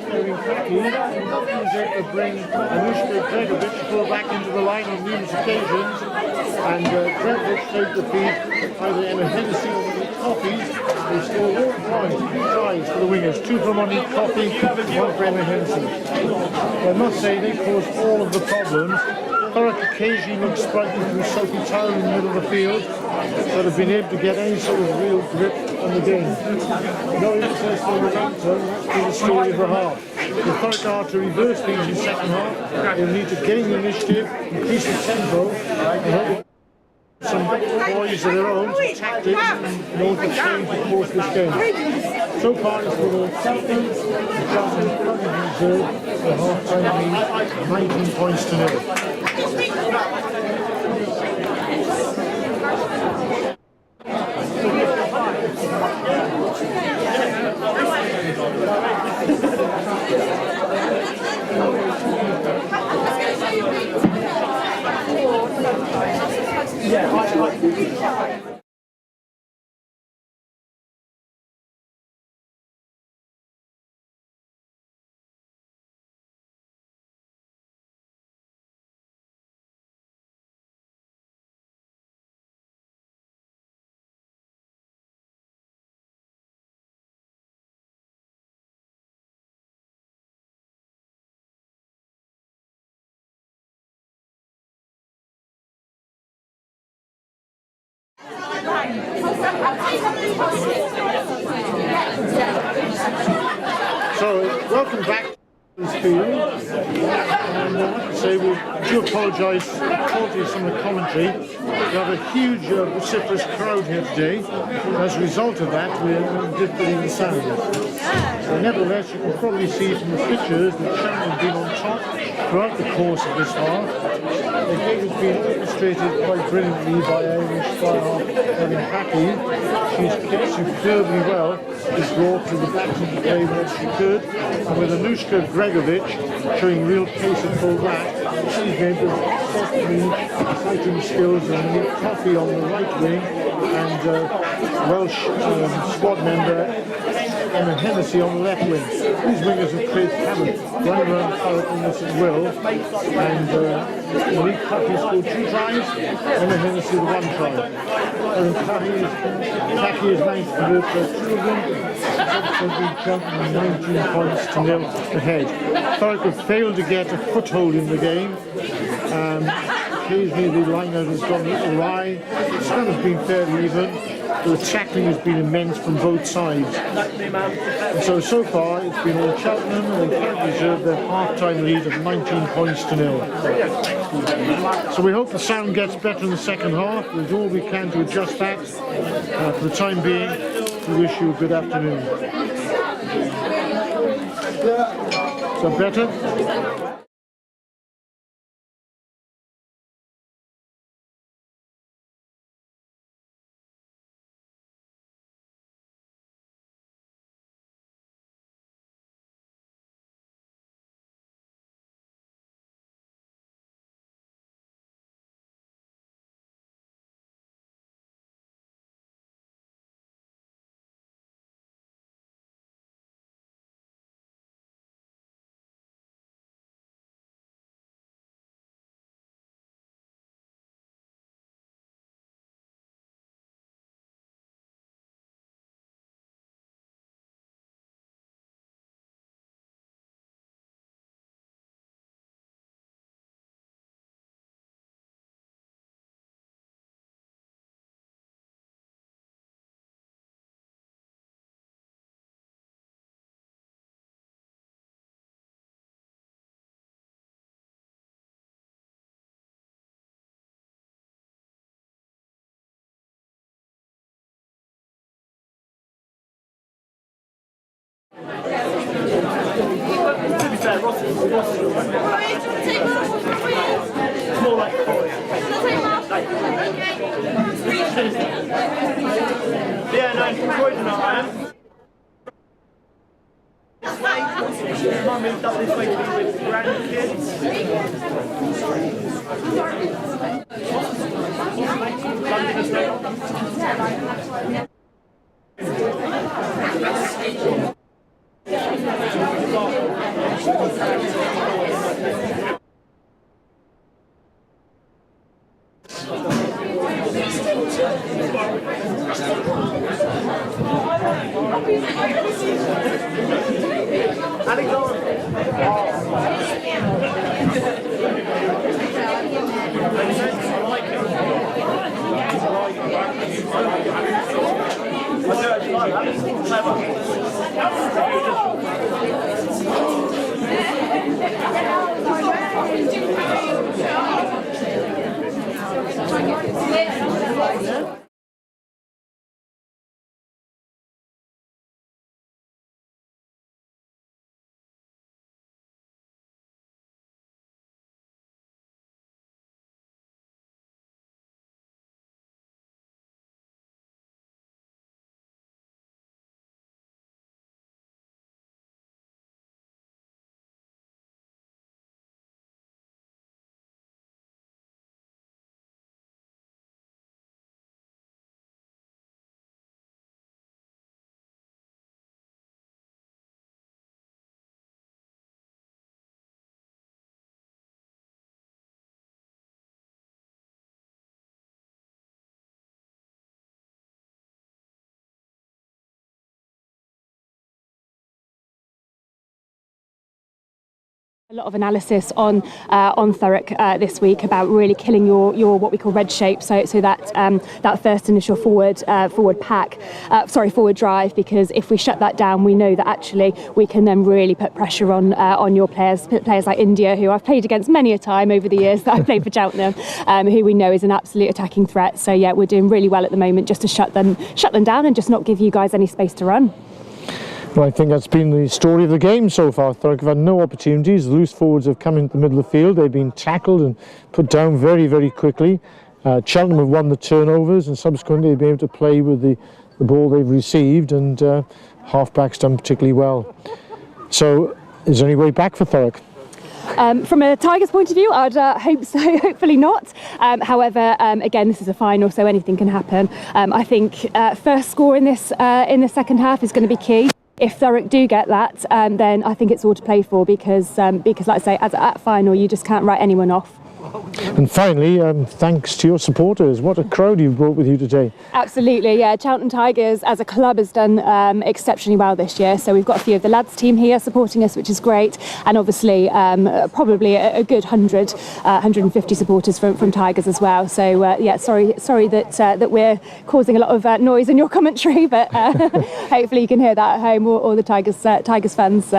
playing khaki, is able to bring Anushka Gregovic to pull back into the line on numerous occasions, and Gregovic take the feed either Emma Hennessy or the Coffees. They score all points, 3 tries for the wingers, 2 from on each Coffee, 1 for Emma Hennessy. I must say they cause all of the problems. Thurrock occasionally looks sprightly through Sophie Town in the middle of the field, but have been able to get any sort of real grip on the game. No interest in momentum, that's been the story of the half. If Thurrock are to reverse things in the second half, they'll need to gain the initiative, increase the tempo, and hope some poise of their own, some tactics, in order to change the course of this game. So far it's been all Cheltenham, and Cheltenham currently reserve the half-time lead, 19 points to 0. So, welcome back to this field, and I have to say we do apologise for the quality of some of the commentary. We have a huge vociferous crowd here today, and as a result of that we're difficulty in the sound. Nevertheless, you can probably see from the pictures that Cheltenham have been on top throughout the course of this half. The game has been orchestrated quite brilliantly by Irish fire-half Helen Hackey. She's played superbly well, she's brought to the back of the play when she could, and with Anushka Gregovic showing real pace at full back, she's been able to softly exciting skills and Nick Coffey on the right wing, and Welsh squad member Emma Hennessy on the left wing. These wingers have created havoc, running around Thurrock in this at will, and Nick Coffey scored 2 tries, Emma Hennessy the 1 try. And Khaki has managed to convert 2 of them, subsequently jumping 19 points to 0 ahead. Thurrock have failed to get a foothold in the game. Occasionally the line-out has gone a little awry. The score has been fairly even. The tackling has been immense from both sides. And so far it's been all Cheltenham, and they currently reserve their half-time lead of 19 points to 0. So we hope the sound gets better in the second half. We'll do all we can to adjust that. For the time being, we wish you a good afternoon. So better? To be fair, Ross is more like yeah, no, Croydon I am. I moved up this way to be with grandkids. London A lot of analysis on Thurrock this week about really killing your what we call red shape. So that first initial forward drive, because if we shut that down, we know that actually we can then really put pressure on your players like India, who I've played against many a time over the years that I've played for Cheltenham, who we know is an absolute attacking threat. So yeah, we're doing really well at the moment just to shut them down and just not give you guys any space to run. Well, I think that's been the story of the game so far. Thurrock have had no opportunities. The loose forwards have come into the middle of the field. They've been tackled and put down very, very quickly. Cheltenham have won the turnovers and subsequently they've been able to play with the ball they've received, and half-back's done particularly well. So, is there any way back for Thurrock? From a Tigers point of view, I'd hope so. Hopefully not. However, again, this is a final, so anything can happen. I think first score in the second half is going to be key. If Thurrock do get that, then I think it's all to play for, because like I say, at final, you just can't write anyone off. And finally, thanks to your supporters. What a crowd you've brought with you today. Absolutely, yeah. Cheltenham Tigers as a club has done exceptionally well this year. So we've got a few of the lads team here supporting us, which is great. And obviously probably a good 150 supporters from Tigers as well. So yeah, sorry that we're causing a lot of noise in your commentary, but hopefully you can hear that at home, or the Tigers fans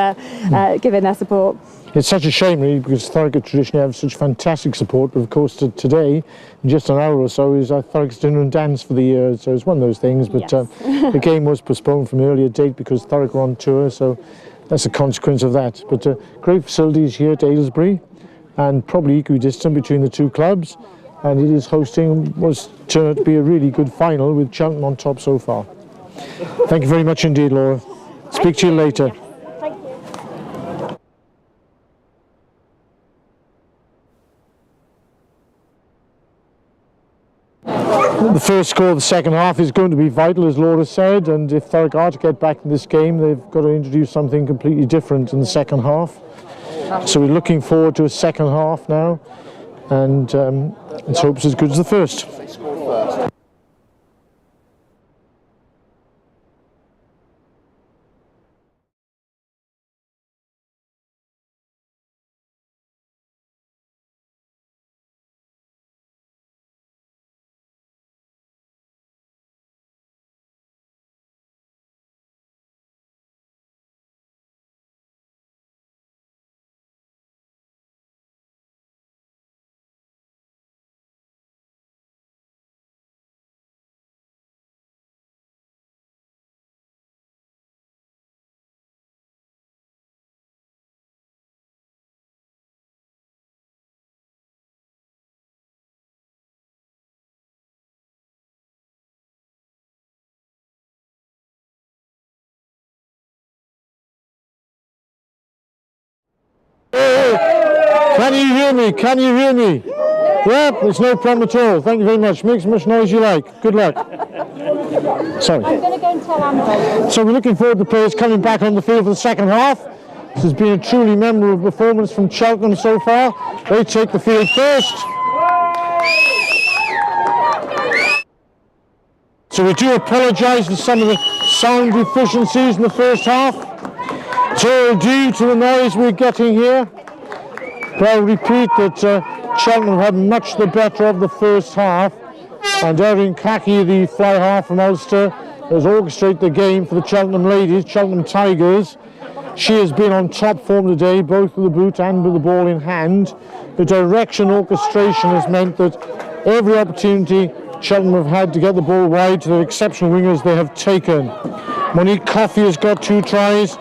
giving their support. It's such a shame, really, because Thurrock traditionally have such fantastic support, but of course today, in just an hour or so, is Thurrock's dinner and dance for the year, so it's one of those things. But Yes. the game was postponed from an earlier date because Thurrock were on tour, so that's a consequence of that. But great facilities here at Aylesbury, and probably equidistant between the two clubs, and it is hosting what's turned out to be a really good final with Cheltenham on top so far. Thank you very much indeed, Laura. Speak to you later. The first score of the second half is going to be vital, as Laura said, and if Thurrock are to get back in this game, they've got to introduce something completely different in the second half. So we're looking forward to a second half now, and let's hope it's as good as the first. Can you hear me? Can you hear me? Yeah, it's no problem at all. Thank you very much. Make as much noise you like. Good luck. Sorry. I'm going to go and tell Amber. So we're looking forward to the players coming back on the field for the second half. This has been a truly memorable performance from Cheltenham so far. They take the field first. So we do apologise for some of the sound deficiencies in the first half. It's all due to the noise we're getting here. But I'll repeat that Cheltenham had much the better of the first half, and Erin Kaki, the fly half from Ulster, has orchestrated the game for the Cheltenham ladies, Cheltenham Tigers. She has been on top form today, both with the boot and with the ball in hand. The direction orchestration has meant that every opportunity Cheltenham have had to get the ball wide to their exceptional wingers they have taken. Monique Coffey has got 2 tries,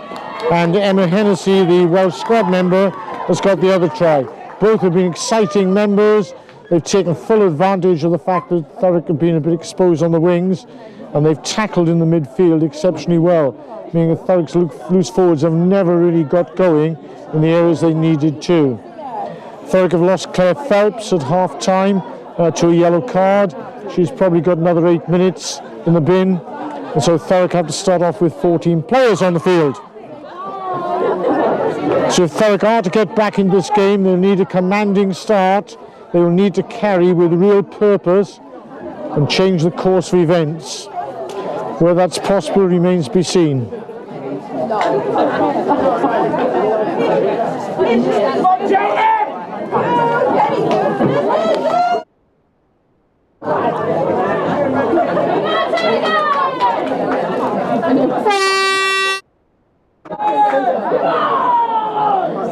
and Emma Hennessy, the Welsh squad member, has got the other try. Both have been exciting members. They've taken full advantage of the fact that Thurrock have been a bit exposed on the wings, and they've tackled in the midfield exceptionally well, meaning that Thurrock's loose forwards have never really got going in the areas they needed to. Thurrock have lost Claire Phelps at half-time to a yellow card. She's probably got another 8 minutes in the bin, and so Thurrock have to start off with 14 players on the field. So if Thurrock are to get back in this game, they'll need a commanding start. They will need to carry with real purpose and change the course of events. Whether that's possible remains to be seen.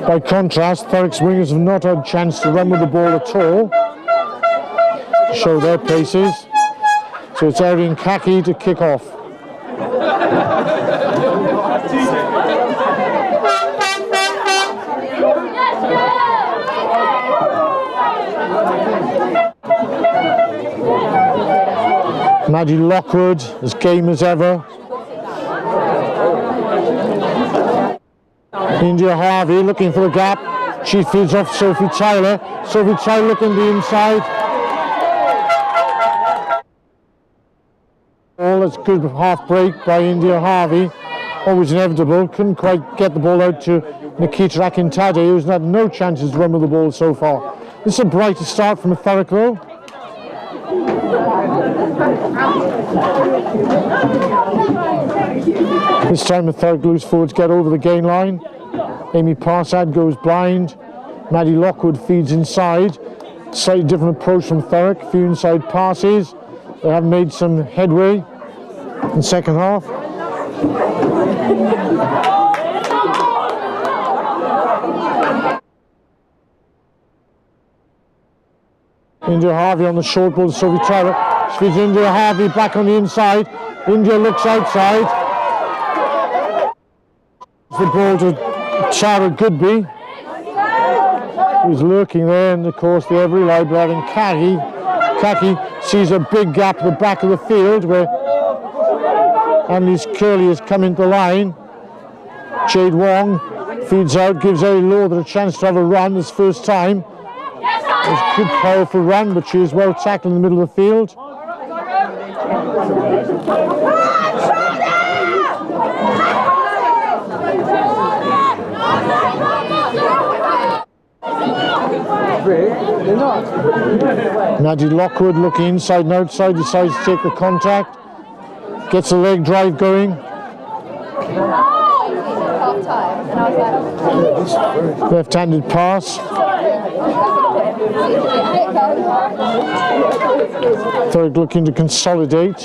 By contrast, Thurrock's wingers have not had a chance to run with the ball at all, to show their paces. So it's Erin Kaki to kick off. Maddie Lockwood, as game as ever. India Harvey looking for the gap. She feeds off Sophie Tyler. Sophie Tyler looking the inside. Ball, that's good half break by India Harvey. Always inevitable. Couldn't quite get the ball out to Nikita Akintade, who's had no chances to run with the ball so far. This is a brighter start from a Thurrock though. This time the Thurrock loose forwards get over the gain line. Amy Parsad goes blind. Maddie Lockwood feeds inside. Slightly different approach from Thurrock. A few inside passes. They have made some headway in the second half. India Harvey on the short ball to Sophie Tyler. She feeds India Harvey back on the inside. India looks outside. The ball to Tara Goodby, who's lurking there, and of course they have relied on having Kaki. Kaki sees a big gap at the back of the field where Annalise Curley has come into the line. Jade Wong feeds out, gives Ellie Lawther a chance to have a run this first time. It's a good powerful run, but she is well tackled in the middle of the field. Maddie Lockwood looking inside and outside, decides to take the contact, gets a leg drive going. Left-handed pass. Thurrock looking to consolidate.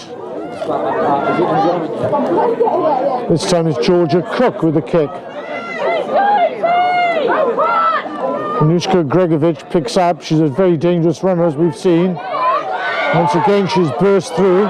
This time it's Georgia Cook with the kick. Anushka Gregovic picks up. She's a very dangerous runner, as we've seen. Once again, she's burst through.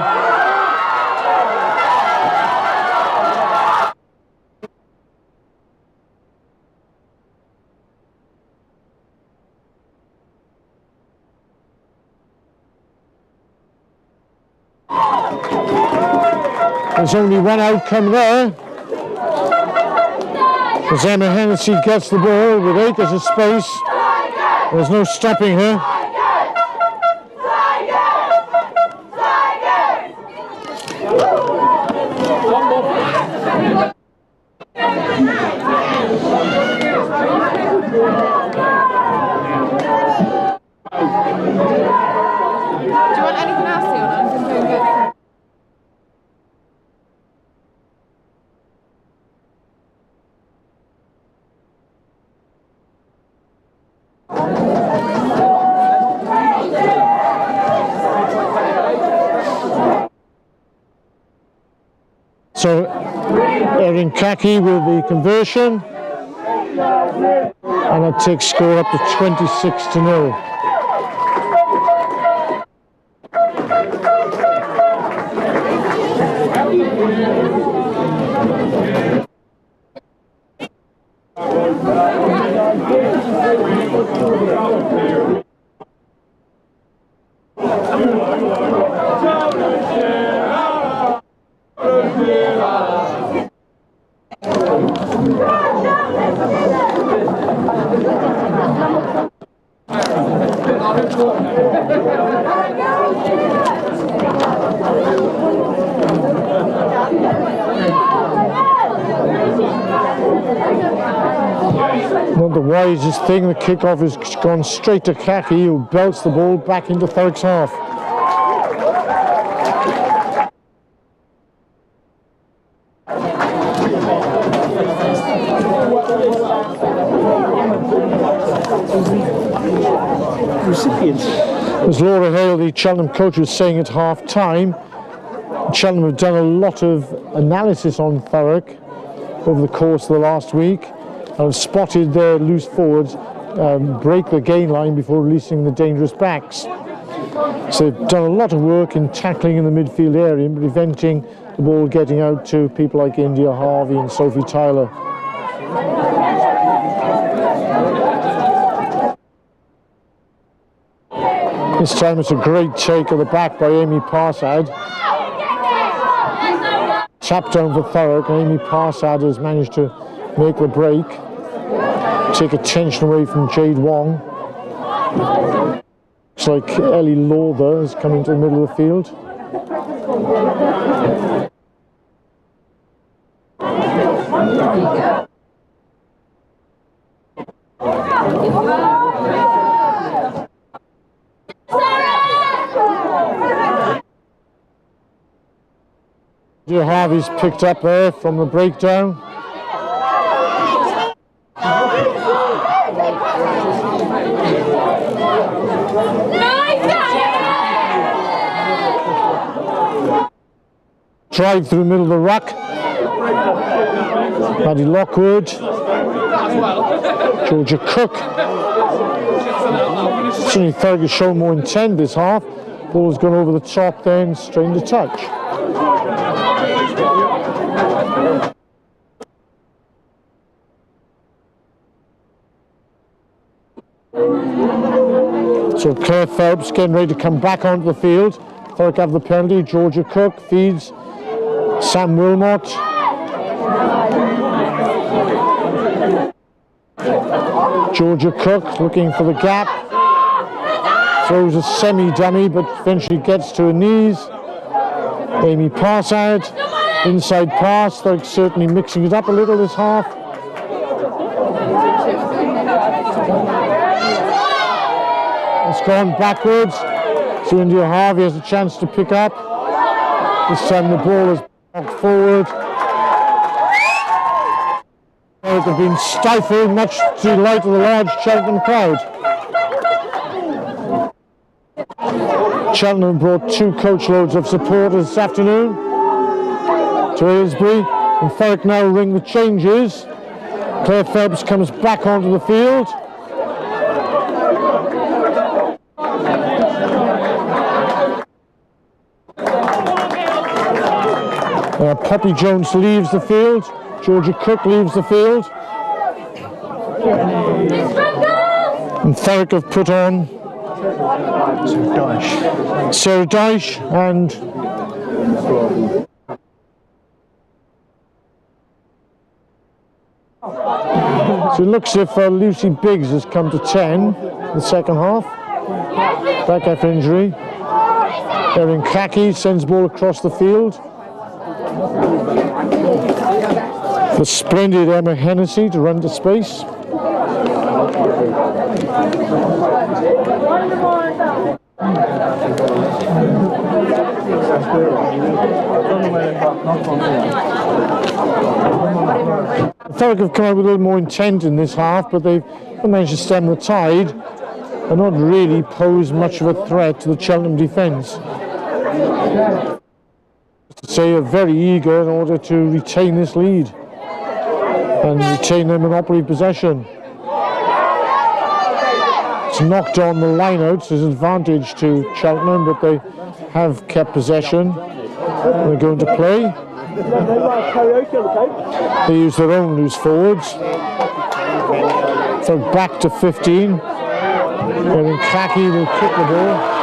There's only one outcome there. As Emma Hennessy gets the ball with acres of space, there's no stopping her. So Erin Kaki with the conversion, and that takes score up to 26-0. Not the wisest thing, the kickoff has gone straight to Kaki, who belts the ball back into Thurrock's half. Recipients. As Laura Hale, the Cheltenham coach, was saying at half time, Cheltenham have done a lot of analysis on Thurrock over the course of the last week and have spotted their loose forwards break the gain line before releasing the dangerous backs. So they've done a lot of work in tackling in the midfield area and preventing the ball getting out to people like India Harvey and Sophie Tyler. This time it's a great take of the back by Amy Parsad. Tap down for Thurrock, and Amy Parsad has managed to make the break, take attention away from Jade Wong. Looks like Ellie Lawther has come into the middle of the field. Harvey's picked up there from the breakdown. Drive through the middle of the ruck. Maddie Lockwood. Georgia Cook. Certainly Thurrock has shown more intent this half. Ball's gone over the top then, straight into touch. So Claire Phelps getting ready to come back onto the field. Thurrock have the penalty. Georgia Cook feeds Sam Wilmot. Georgia Cook looking for the gap. Throws a semi-dummy but eventually gets to her knees. Amy Parsad, inside pass. Thurrock certainly mixing it up a little this half. It's gone backwards, so India Harvey has a chance to pick up. This time the ball is knocked forward. They've been stifled, much to the delight of the large Cheltenham crowd. Cheltenham brought 2 coach loads of supporters this afternoon to Aylesbury, and Thurrock now ring the changes. Claire Phelps comes back onto the field. Poppy Jones leaves the field. Georgia Cook leaves the field. And Thurrock have put on Sarah Dyche and so it looks as if Lucy Biggs has come to 10 the second half. Back after injury. Erin Kaki sends ball across the field. The splendid Emma Hennessy to run to space. Thurrock have come out with a little more intent in this half, but they've managed to stem the tide and not really pose much of a threat to the Cheltenham defence. Say are very eager in order to retain this lead and retain their monopoly possession. It's knocked on the lineouts as an advantage to Cheltenham, but they have kept possession. They're going to play. They use their own loose forwards. So back to 15. Erin Clackey will kick the ball.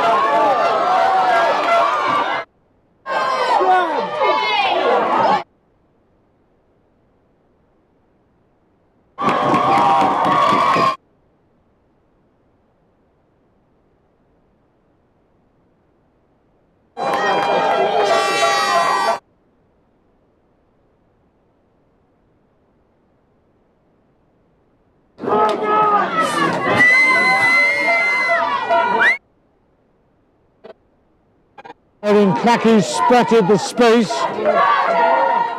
Erin Clackey splattered the space.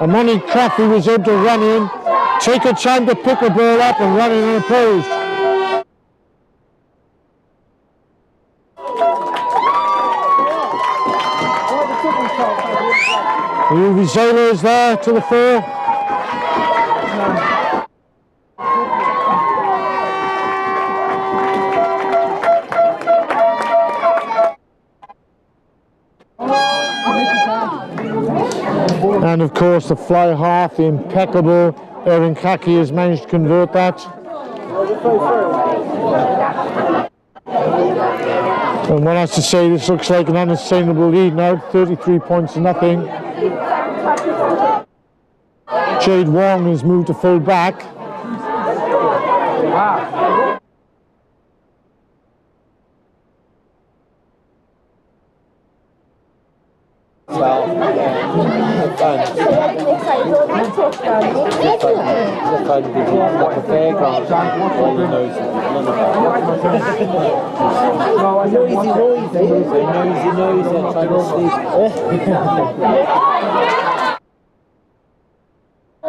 Amani Crafty was able to run in, take a time to pick the ball up and run in unopposed. Uvi Zayla is there to the fore. And of course the fly half, the impeccable Erin Clackey has managed to convert that. And one has to say this looks like an unsustainable lead now, 33 points to nothing. Jade Wong has moved to full back.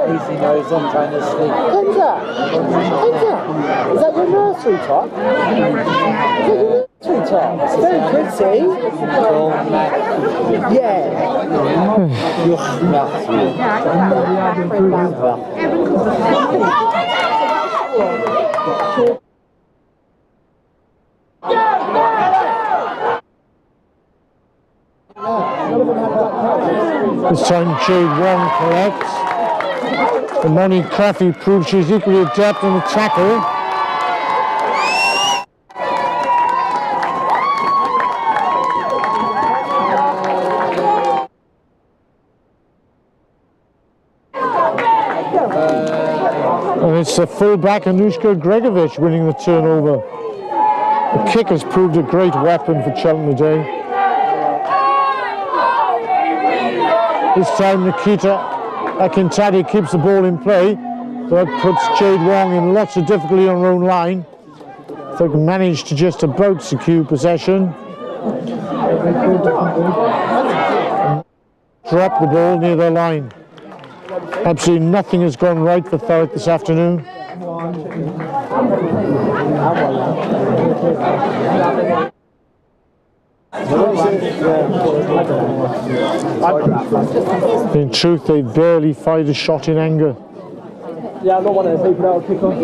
Easy nose on trying to sleep. Kenza! Is that your nursery top? Is that your nursery top? It's very pretty. Yeah. This time Jade Wong collects. Amani Crafty proves she's equally adept in the tackle. And it's the fullback Anushka Gregovic winning the turnover. The kick has proved a great weapon for Cheltenham today. This time Nikita Akintadi keeps the ball in play. That puts Jade Wong in lots of difficulty on her own line. They can manage to just about secure possession. Drop the ball near their line. Absolutely nothing has gone right for Thurrock this afternoon. In truth, they barely fired a shot in anger. Yeah, I'm not one of those people that will kick off.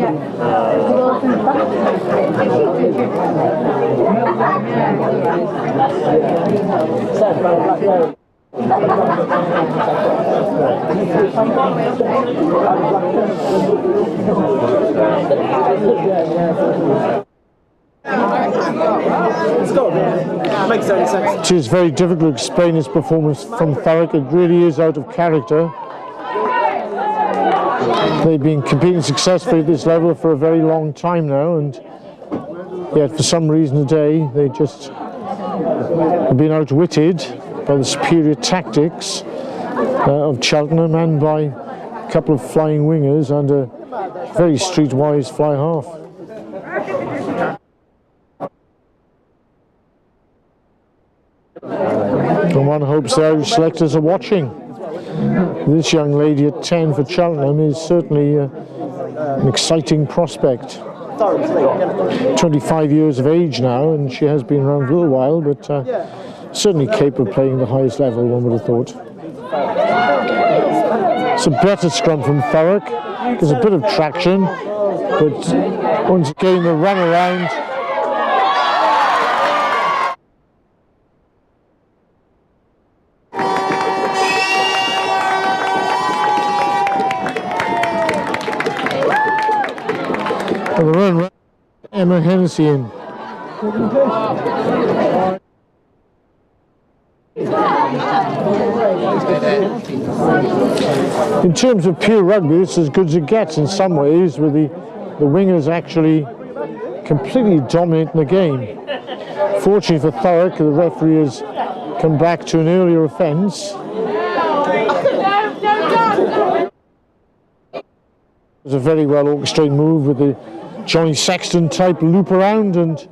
Let's go, man. Makes any sense. It is very difficult to explain this performance from Thurrock. It really is out of character. They've been competing successfully at this level for a very long time now, and yet for some reason today they just have been outwitted by the superior tactics of Cheltenham and by a couple of flying wingers and a very streetwise fly half. And one hopes the Irish selectors are watching. This young lady at 10 for Cheltenham is certainly an exciting prospect. 25 years of age now, and she has been around a little while, but certainly capable of playing the highest level, one would have thought. It's a better scrum from Thurrock. There's a bit of traction, but once again the run around. And the run around, Emma Hennessy in. In terms of pure rugby, it's as good as it gets in some ways, with the wingers actually completely dominating the game. Fortunately for Thurrock, the referee has come back to an earlier offence. It was a very well orchestrated move with the Johnny Sexton type loop around, and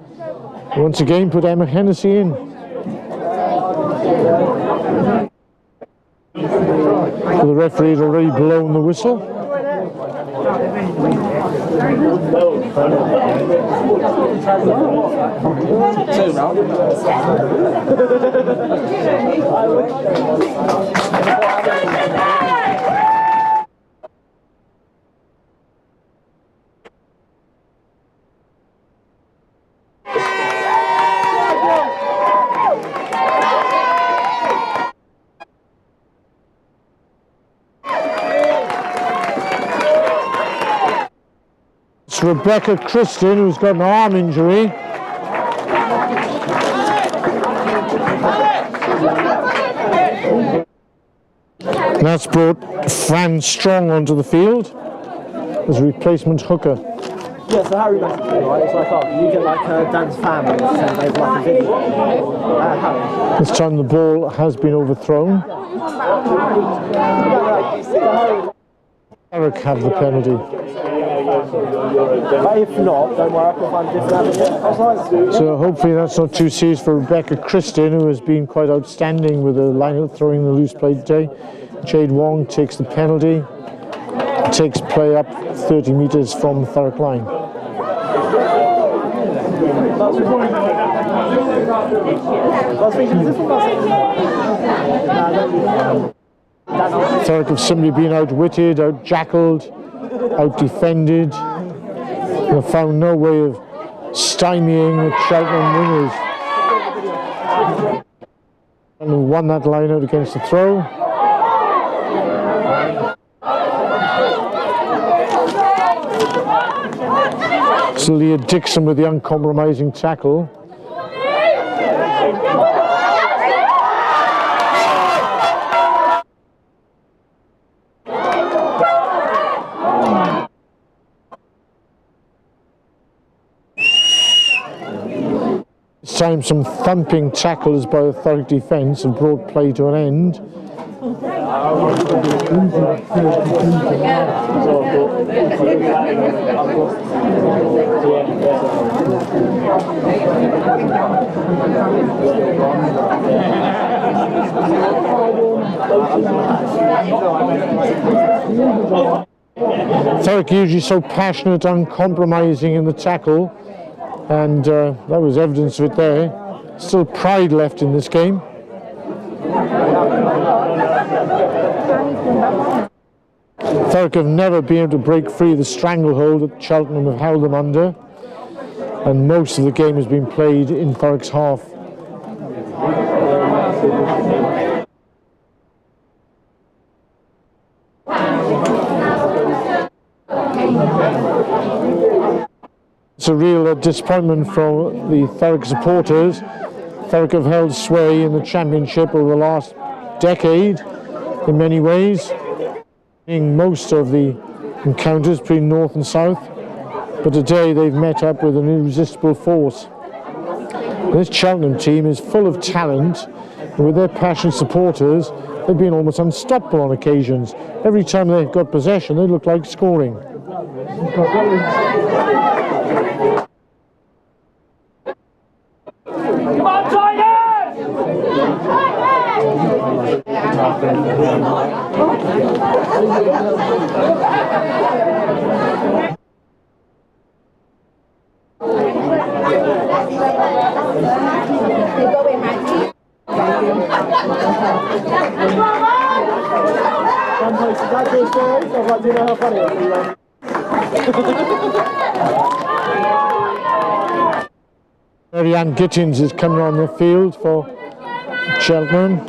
once again put Emma Hennessy in. So the referee has already blown the whistle. It's Rebecca Christian, who's got an arm injury. And that's brought Fran Strong onto the field as a replacement hooker. Yeah, so Harry basically, right, it's like, oh, you get like Dan's family to send over like a video. Harry. This time the ball has been overthrown. Thurrock have the penalty. But if not, don't worry, I can find a different avenue. So hopefully that's not too serious for Rebecca Christian, who has been quite outstanding with the line-out throwing the loose play today. Jade Wong takes the penalty, takes play up 30 metres from the Thurrock line. Thurrock have simply been outwitted, out-jackled, out-defended. They've found no way of stymieing the Cheltenham wingers. And who won that line out against the throw. So Leah Dixon with the uncompromising tackle. This time some thumping tackles by the Thurrock defence have brought play to an end. Thurrock usually so passionate, uncompromising in the tackle, and that was evidence of it there. Still pride left in this game. Thurrock have never been able to break free of the stranglehold that Cheltenham have held them under, and most of the game has been played in Thurrock's half. It's a real disappointment for the Thurrock supporters. Thurrock have held sway in the championship over the last decade in many ways, in most of the encounters between north and south, but today they've met up with an irresistible force. This Cheltenham team is full of talent, and with their passionate supporters they've been almost unstoppable on occasions. Every time they've got possession they look like scoring. Come on, Tigers! Is that your story? So, like, do you know how funny it is? Marianne Gittins is coming on the field for Cheltenham.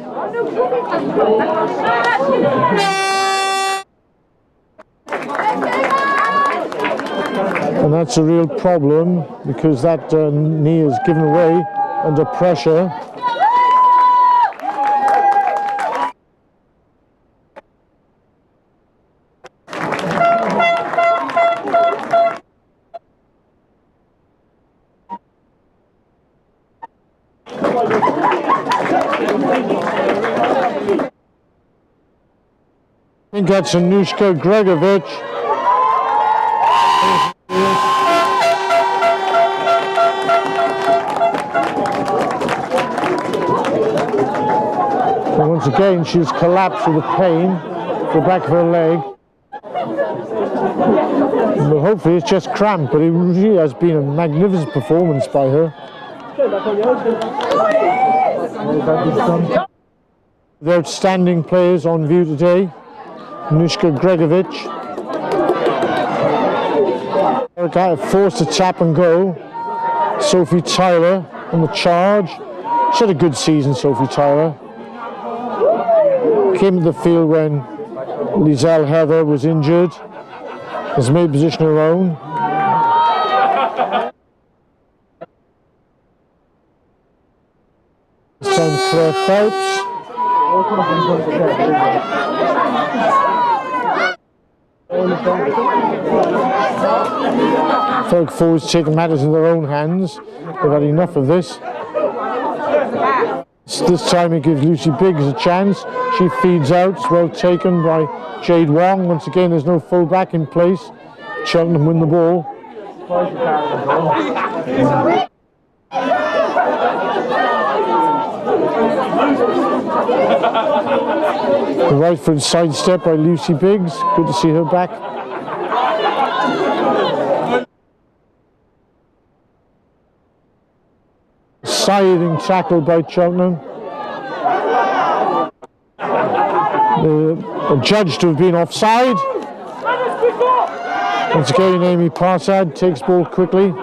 And that's a real problem because that knee is given away under pressure. I think that's Anushka Gregovic. And once again, she's collapsed with the pain at the back of her leg. But hopefully it's just cramp, but it really has been a magnificent performance by her. The outstanding players on view today. Anushka Gregovic. Forced to tap and go. Sophie Tyler on the charge. She had a good season, Sophie Tyler. Came to the field when Lizelle Heather was injured. Has made position her own. This time Claire Phelps. Thurrock forwards taking matters in their own hands. They've had enough of this. This time it gives Lucy Biggs a chance. She feeds out. It's well taken by Jade Wong. Once again, there's no full back in place. Cheltenham win the ball. The right foot sidestep by Lucy Biggs. Good to see her back. Siding tackle by Cheltenham. Judged to have been offside. Once again, Amy Parsad takes ball quickly. She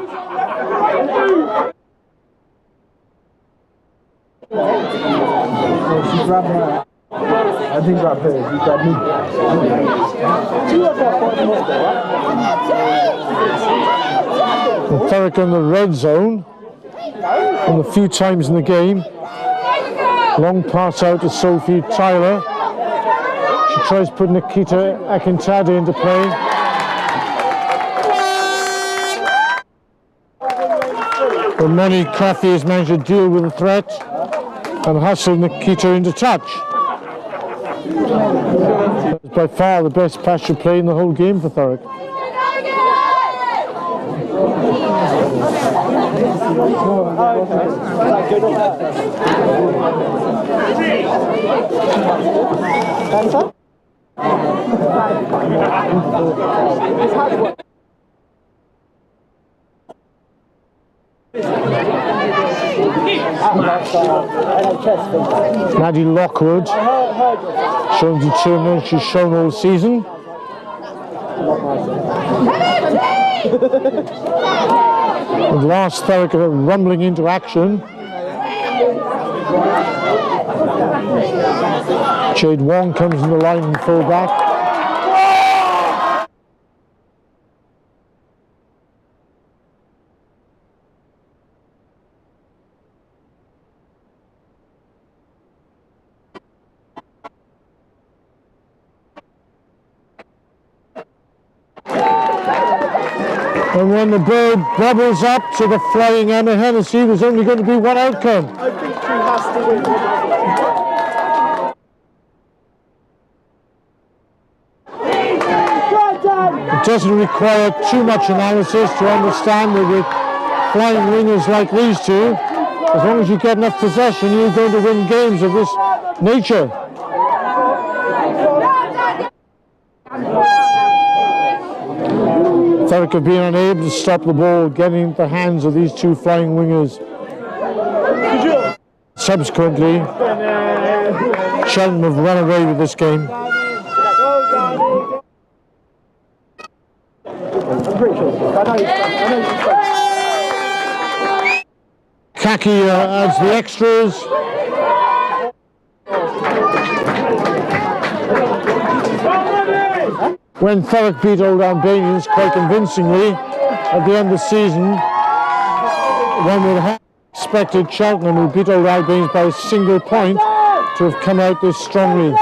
grabbed her. I think grab her. She grabbed me. Thurrock in the red zone. And a few times in the game. Long pass out to Sophie Tyler. She tries to put Nikita Akintade into play. But Moni Coffey has managed to deal with the threat and hustle Nikita into touch. It's by far the best pasture play in the whole game for Thurrock. Maddie Lockwood showing determination she's shown all season. And last Thurrock rumbling into action. Jade Wong comes in the line and full back. And when the bird bubbles up to the flying Emma Hennessy, there's only going to be one outcome. I think she has to win. It doesn't require too much analysis to understand that with flying wingers like these two, as long as you get enough possession, you're going to win games of this nature. Thurrock have been unable to stop the ball getting into the hands of these two flying wingers. Subsequently, Cheltenham have run away with this game. I'm pretty sure. I know Kaki adds the extras. When Thurrock beat Old Albanians quite convincingly at the end of the season, one would have expected Cheltenham, who beat Old Albanians by a single point, to have come out this strongly.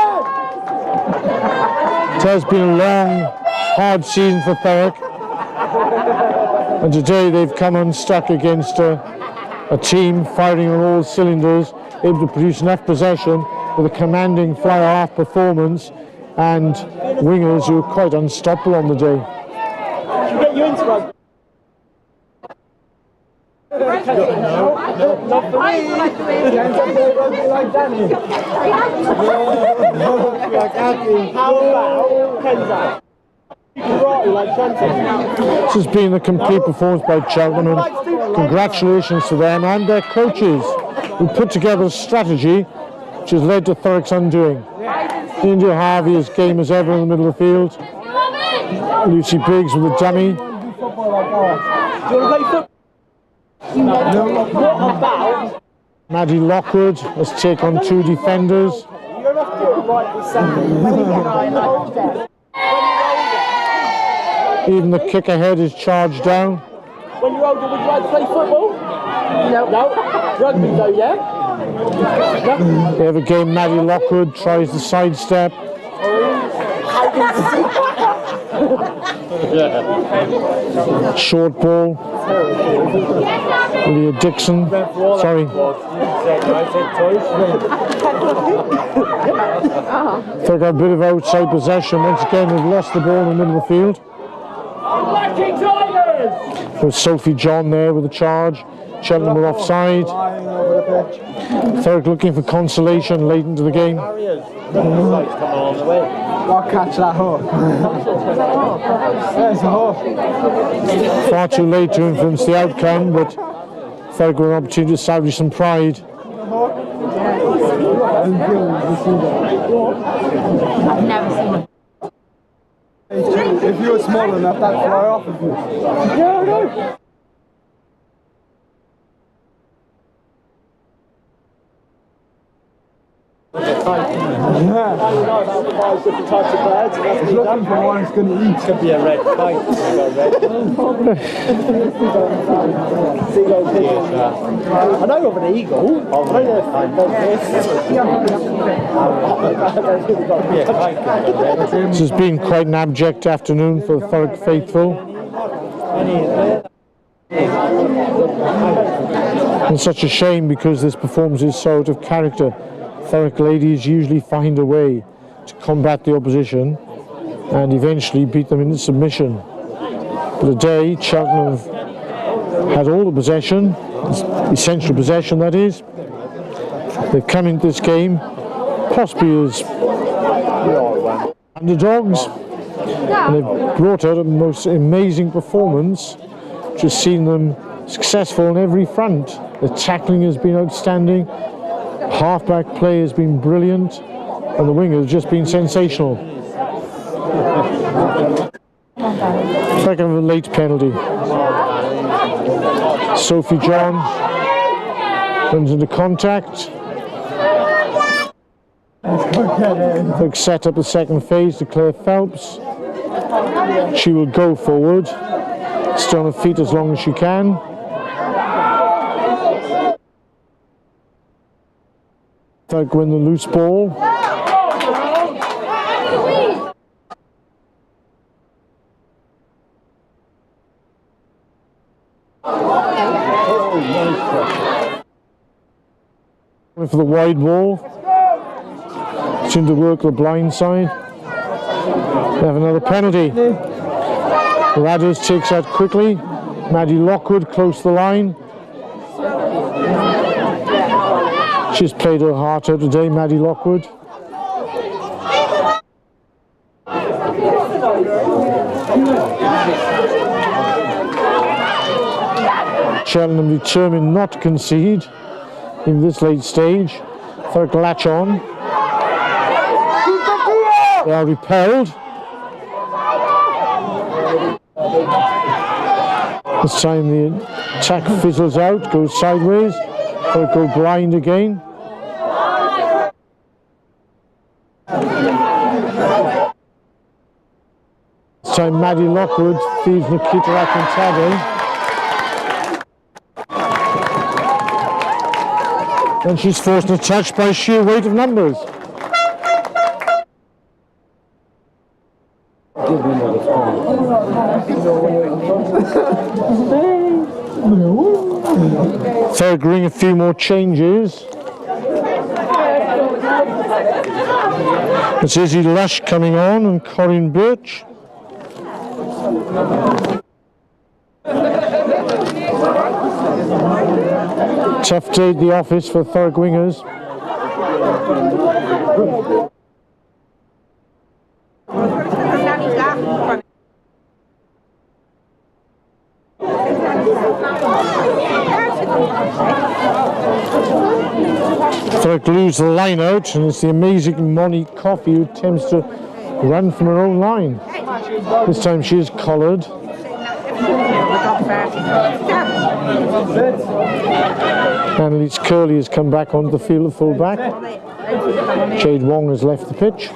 It has been a long, hard season for Thurrock, and today they've come unstuck against a team firing on all cylinders, able to produce enough possession with a commanding fly-half performance and wingers who are quite unstoppable on the day. Get you into one. Not for me. Like Danny. How about Kenza? Karate like Cheltenham. This has been a complete performance by Cheltenham, and congratulations to them and their coaches who put together a strategy which has led to Thurrock's undoing. India Harvey as game as ever in the middle of the field. Lucy Briggs with a dummy. Do you want to play football? No. What about? Maddie Lockwood has taken on two defenders. You don't have to do it right this second. Even the kick ahead is charged down. When you're older, would you like to play football? No. Rugby though, yeah? They have a game. Maddie Lockwood tries the sidestep. Short ball. Leah Dixon. Sorry. They've got a bit of outside possession. Once again, they've lost the ball in the middle of the field. There's Sophie John there with a charge. Cheltenham were offside. Thurrock looking for consolation late into the game. I'll catch that hook. There's a hook. Far too late to influence the outcome, but Thurrock with an opportunity to establish some pride. I've never seen it. If you were small enough, that'd fly off of you. Yeah, I know. He's looking for one he's going to eat. Could be a red kite. I know of an eagle. This has been quite an abject afternoon for the Thurrock faithful. And such a shame because this performance is so out of character. Thurrock ladies usually find a way to combat the opposition and eventually beat them into submission. But today, Cheltenham had all the possession, essential possession that is. They've come into this game possibly as underdogs, and they've brought out a most amazing performance which has seen them successful on every front. The tackling has been outstanding, half-back play has been brilliant, and the wing has just been sensational. Second of a late penalty. Sophie John comes into contact. They've set up the second phase to Claire Phelps. She will go forward, stay on her feet as long as she can. Thurrock win the loose ball. For the wide ball. Seem to work the blind side. They have another penalty. Ladders takes out quickly. Maddie Lockwood close to the line. She's played her heart out today, Maddie Lockwood. Cheltenham determined not to concede in this late stage. Thurrock latch on. They are repelled. This time the attack fizzles out, goes sideways, or go blind again. This time Maddie Lockwood feeds Nikita Akintade. And she's forced a touch by sheer weight of numbers. Thurrock ring a few more changes. It's Izzy Lush coming on and Corinne Birch. Tough day at the office for Thurrock wingers. Thurrock lose the line out, and it's the amazing Moni Coffey who attempts to run from her own line. This time she is collared. Annalise Curley has come back onto the field of full-back. Jade Wong has left the pitch.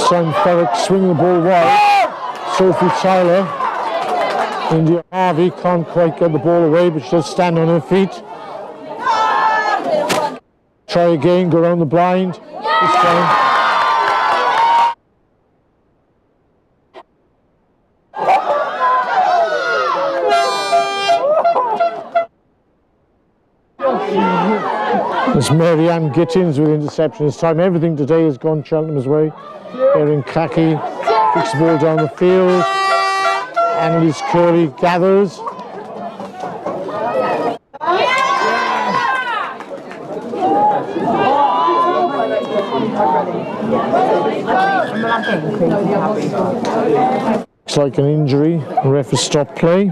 Sam Thurrock swing the ball wide. Sophie Tyler. India Harvey can't quite get the ball away, but she does stand on her feet. Try again, go around the blind. This time. It's Mary-Ann Gittins with interception this time. Everything today has gone Cheltenham's way. Erin Kaki kicks the ball down the field. Annalise Curley gathers. Looks like an injury. The ref has stopped play.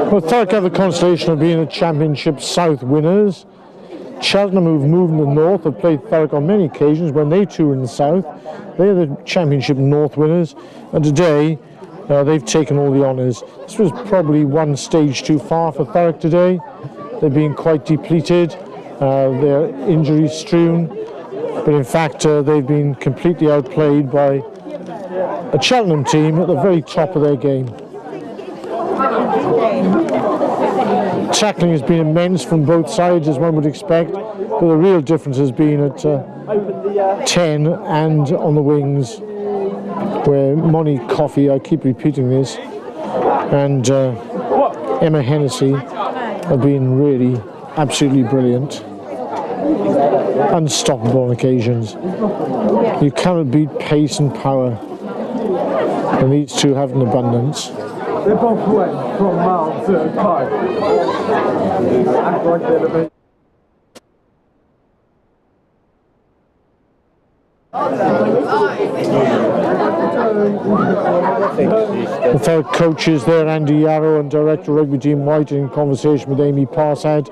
Well, Thurrock have the consolation of being a Championship South winners. Cheltenham, who've moved in the north, have played Thurrock on many occasions when they too were in the south. They're the Championship North winners, and today they've taken all the honours. This was probably one stage too far for Thurrock today. They've been quite depleted, they're injury strewn, but in fact they've been completely outplayed by a Cheltenham team at the very top of their game. Tackling has been immense from both sides, as one would expect, but the real difference has been at 10 and on the wings, where Moni Coffey, I keep repeating this, and Emma Hennessy have been really absolutely brilliant. Unstoppable on occasions. You cannot beat pace and power, and these two have an abundance. They both went from mouth to pipe. Act like they're the The third coaches there, Andy Yarrow and Director Rugby Dean White, in conversation with Amy Parsad.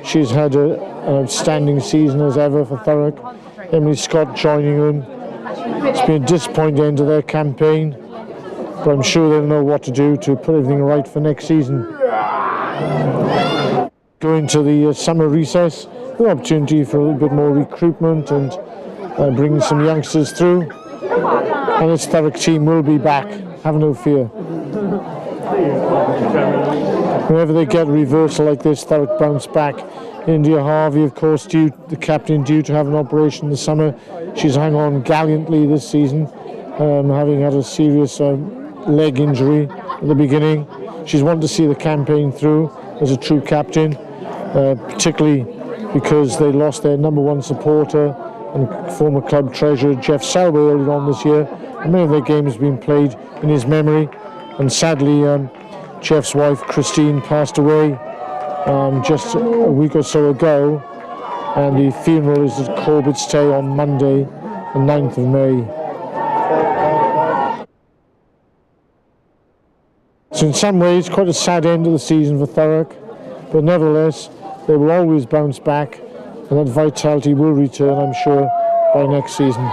She's had an outstanding season as ever for Thurrock. Emily Scott joining them. It's been a disappointing end to their campaign, but I'm sure they'll know what to do to put everything right for next season. Go into the summer recess. an opportunity for a little bit more recruitment and bringing some youngsters through. And this Thurrock team will be back, have no fear. Whenever they get a reversal like this, Thurrock bounce back. India Harvey, of course, the captain, due to have an operation in the summer. She's hung on gallantly this season, having had a serious leg injury at the beginning. She's wanted to see the campaign through as a true captain, particularly because they lost their number one supporter and former club treasurer Jeff Selby earlier on this year. And many of their games have been played in his memory. And sadly, Jeff's wife Christine passed away just a week or so ago, and the funeral is at Corbett's Tay on Monday, the 9th of May. So in some ways, quite a sad end of the season for Thurrock, but nevertheless, they will always bounce back, and that vitality will return, I'm sure, by next season.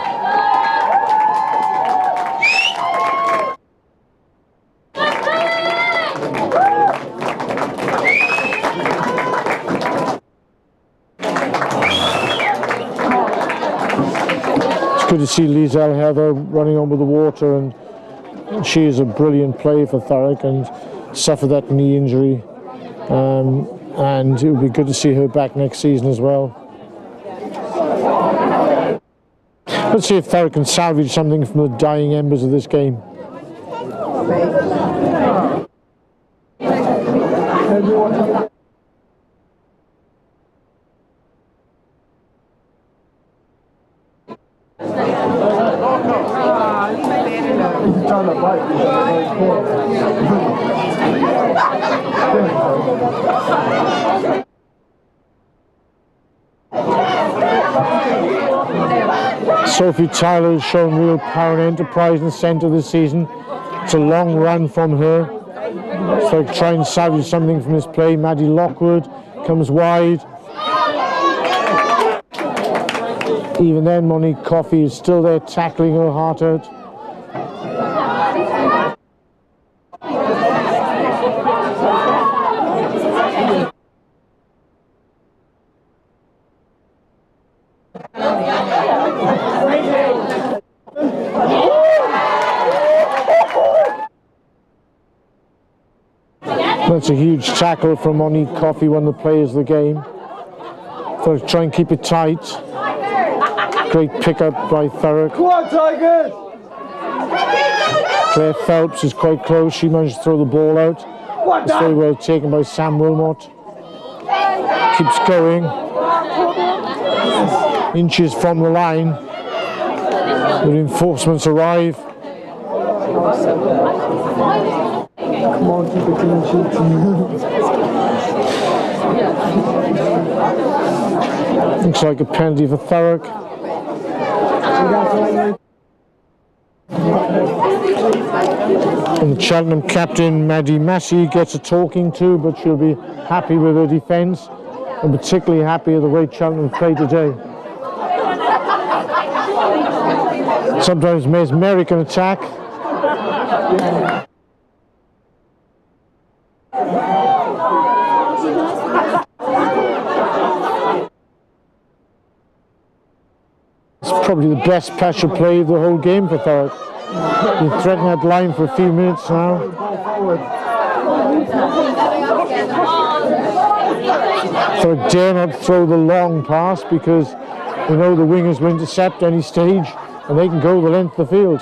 Good to see Liesel Heather running on with the water, and she is a brilliant player for Thurrock and suffered that knee injury, and it would be good to see her back next season as well. Let's see if Thurrock can salvage something from the dying embers of this game. Sophie Tyler has shown real power and enterprise in the centre this season. It's a long run from her. So try and salvage something from this play. Maddie Lockwood comes wide. Even then, Monique Coffey is still there tackling her heart out. That's a huge tackle from Monique Coffey, one of the players of the game. So try and keep it tight. Great pickup by Thurrock. Come on, Tigers! Claire Phelps is quite close. She managed to throw the ball out. It's very well taken by Sam Wilmot. Keeps going. Inches from the line. The reinforcements arrive. Come on, keep it clean sheet. Looks like a penalty for Thurrock. And the Cheltenham captain, Maddie Massey, gets a talking to, but she'll be happy with her defence, and particularly happy with the way Cheltenham played today. Sometimes mesmeric an attack. It's probably the best patch of play of the whole game for Thurrock. Been threatening that line for a few minutes now. Thurrock dare not throw the long pass because we know the wingers will intercept any stage and they can go the length of the field.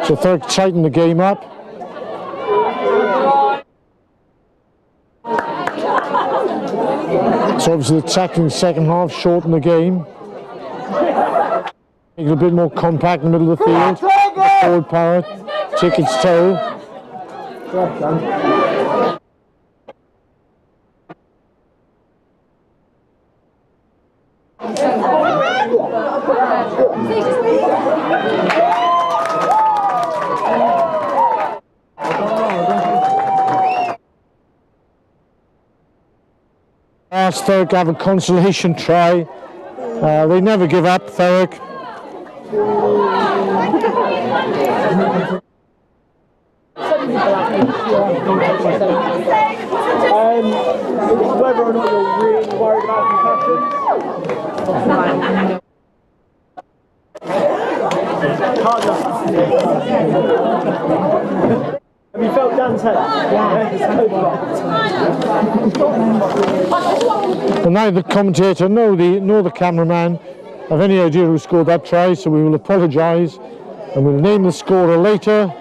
So Thurrock tightened the game up. So obviously the attacking second half shortened the game. Make it a bit more compact in the middle of the field. The forward power, take its toll. Last Thurrock have a consolation try. They never give up, Thurrock. It's whether or not you're really worried about concussion. Have you felt Dan's head? And neither the commentator nor the cameraman have any idea who scored that try, so we will apologise and we'll name the scorer later.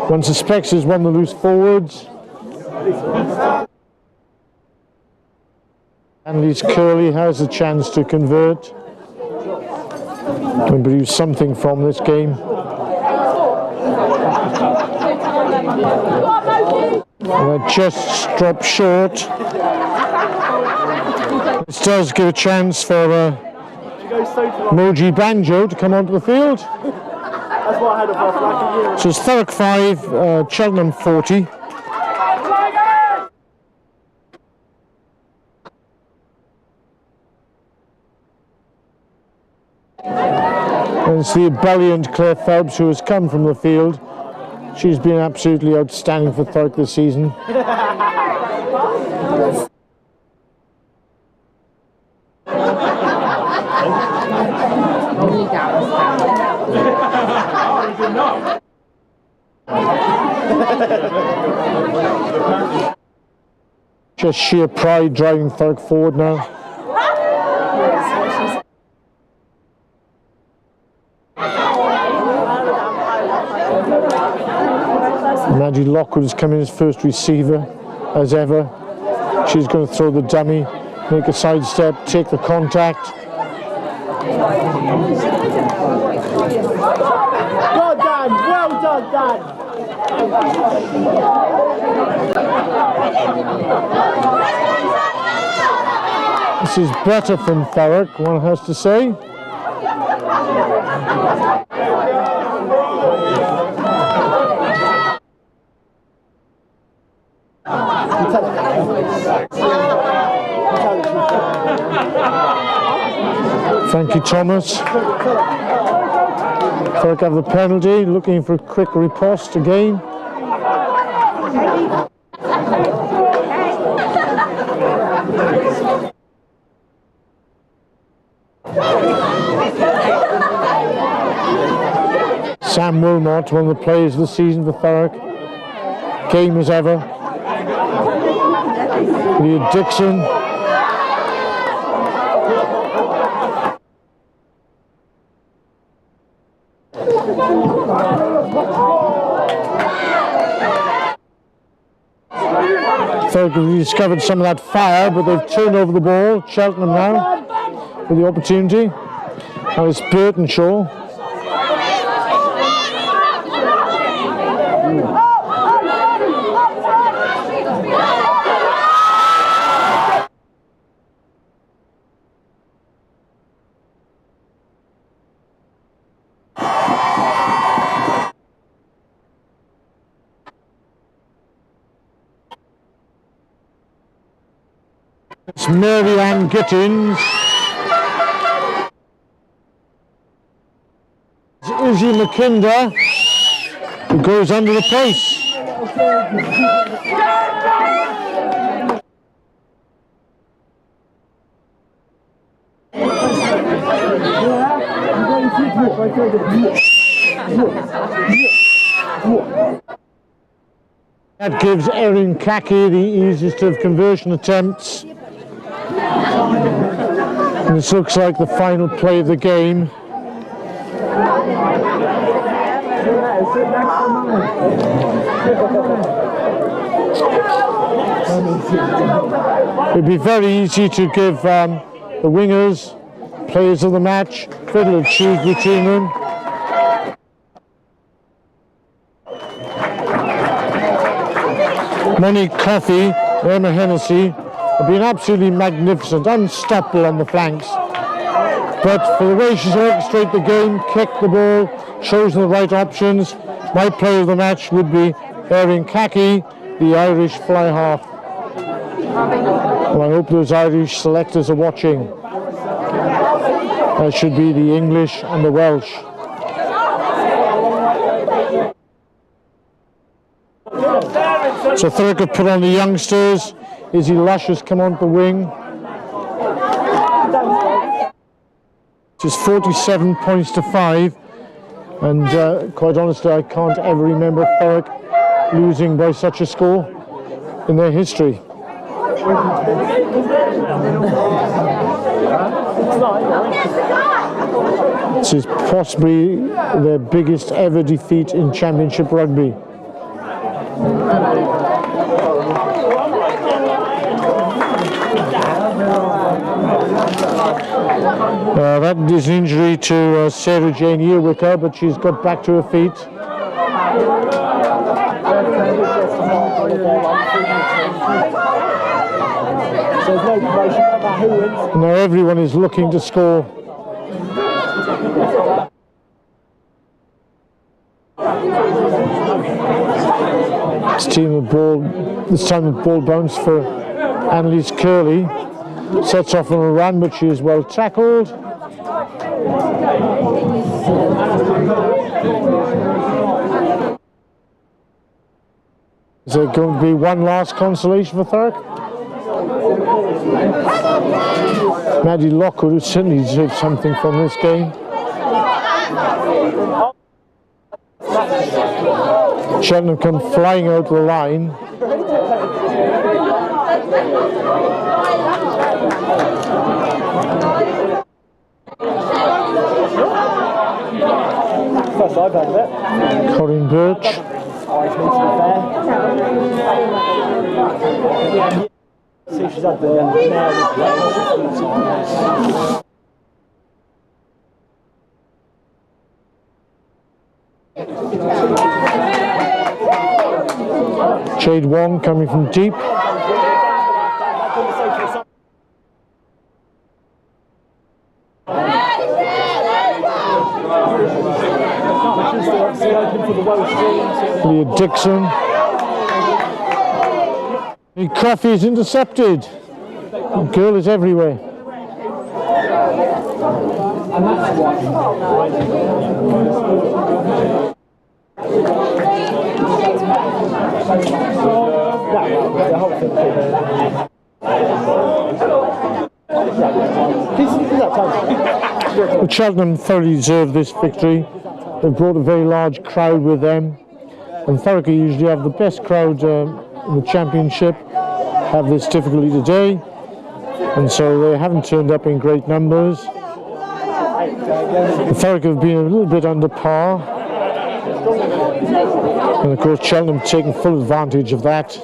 One suspects is one of the loose forwards. Annalise Curley has a chance to convert and produce something from this game. That just dropped short. This does give a chance for Moji Banjo to come onto the field. That's what I had of like a year. So it's Thurrock 5, Cheltenham 40. And it's the brilliant Claire Phelps who has come from the field. She's been absolutely outstanding for Thurrock this season. Just sheer pride driving Thurrock forward now. Maggie Lockwood has come in as first receiver, as ever. She's going to throw the dummy, make a sidestep, take the contact. Well done, Dan. This is better from Thurrock, one has to say. Frankie Thomas. Thurrock have the penalty, looking for a quick riposte again. Sam Wilmot, one of the players of the season for Thurrock. Game as ever. Leah Dixon. Thurrock have rediscovered some of that fire, but they've turned over the ball. Cheltenham now with the opportunity. Now it's Burtonshaw. It's Mary Ann Gittins. It's Izzy McKinder who goes under the post. That gives Erin Kaki the easiest of conversion attempts. And this looks like the final play of the game. It'd be very easy to give the wingers players of the match, fiddle and choose between them. Monique Coffey, Emma Hennessy have been absolutely magnificent, unstoppable on the flanks. But for the way she's orchestrated the game, kicked the ball, chosen the right options, my player of the match would be Erin Kaki, the Irish fly half. Well, I hope those Irish selectors are watching. That should be the English and the Welsh. So Thurrock have put on the youngsters. Izzy Lush has come on the wing. Just 47 points to 5. And quite honestly, I can't ever remember Thurrock losing by such a score in their history. This is possibly their biggest ever defeat in Championship rugby. That is an injury to Sarah Jane Earwicker, but she's got back to her feet. Now everyone is looking to score. This time the ball bounced for Annalise Curley. Sets off on a run, but she is well tackled. Is there going to be one last consolation for Thurrock? Maddie Lockwood, who certainly deserves something from this game. Cheltenham come flying out the line. First I've had it. Corinne Birch. See if she's had the Jade Wong coming from deep. Leah Dixon. The Coffey is intercepted. The girl is everywhere. But Cheltenham thoroughly deserved this victory. They've brought a very large crowd with them, and Thurrock usually have the best crowd in the Championship, have this difficulty today, and so they haven't turned up in great numbers. Thurrock have been a little bit under par, and of course Cheltenham taking full advantage of that.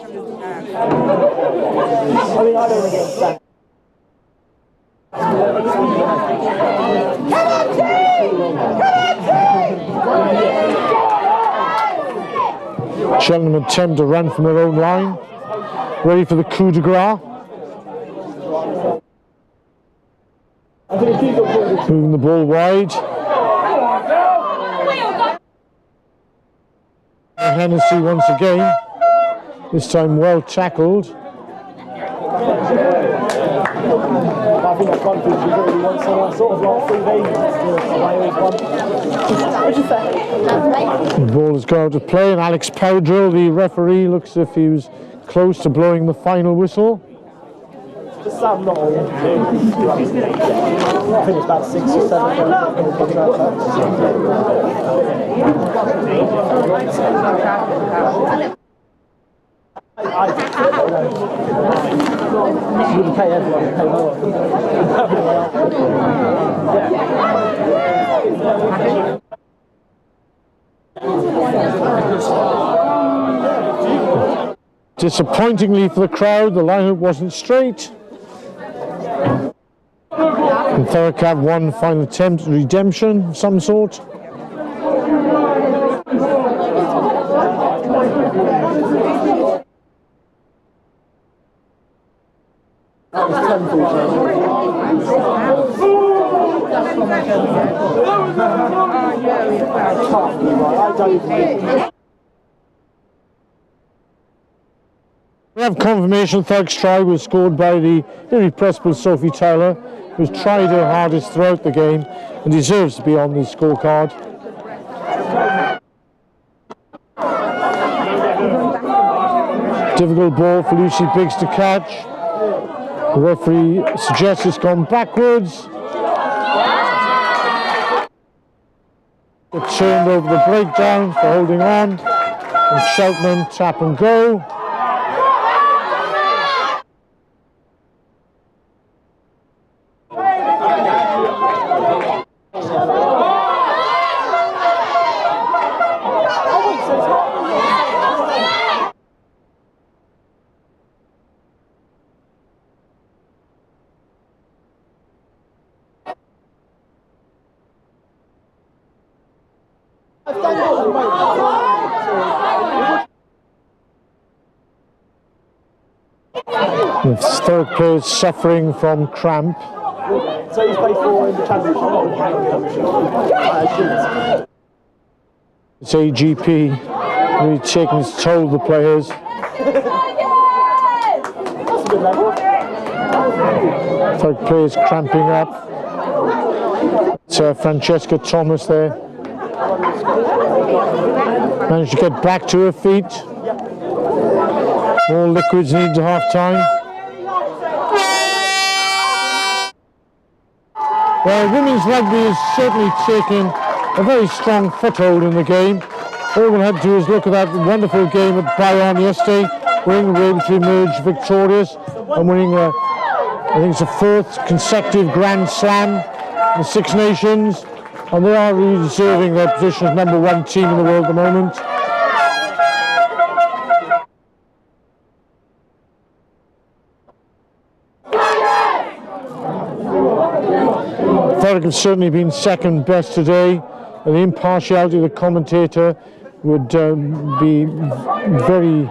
Cheltenham attempt to run from their own line, ready for the coup de grace. Moving the ball wide. Hennessy once again, this time well tackled. I think that's one thing she really wants, sort of like The ball has gone out to play, and Alex Powdrill, the referee, looks as if he was close to blowing the final whistle. Just some, not all. I think it's about 6 or 7. I wouldn't pay everyone, I'd pay more. Disappointingly for the crowd, the lineup wasn't straight. And Thurrock have one final attempt at redemption of some sort. We have confirmation Thurrock's try was scored by the irrepressible Sophie Tyler, who's tried her hardest throughout the game and deserves to be on the scorecard. Difficult ball for Lucy Biggs to catch. The referee suggests it's gone backwards. Got turned over the breakdown for holding on. And Cheltenham tap and go. With Thurrock players suffering from cramp. So he's played for in the championship. It's AGP really taking its toll of the players. That's a good level. Thurrock players cramping up. It's Francesca Thomas there. Managed to get back to her feet. More liquids needed at half time. Well, women's rugby is certainly taking a very strong foothold in the game. All we'll have to do is look at that wonderful game at Bayonne yesterday, where England were able to emerge victorious and winning, I think it's a 4th consecutive Grand Slam in the Six Nations, and they are really deserving their position as #1 team in the world at the moment. Thurrock have certainly been second best today, and the impartiality of the commentator would be very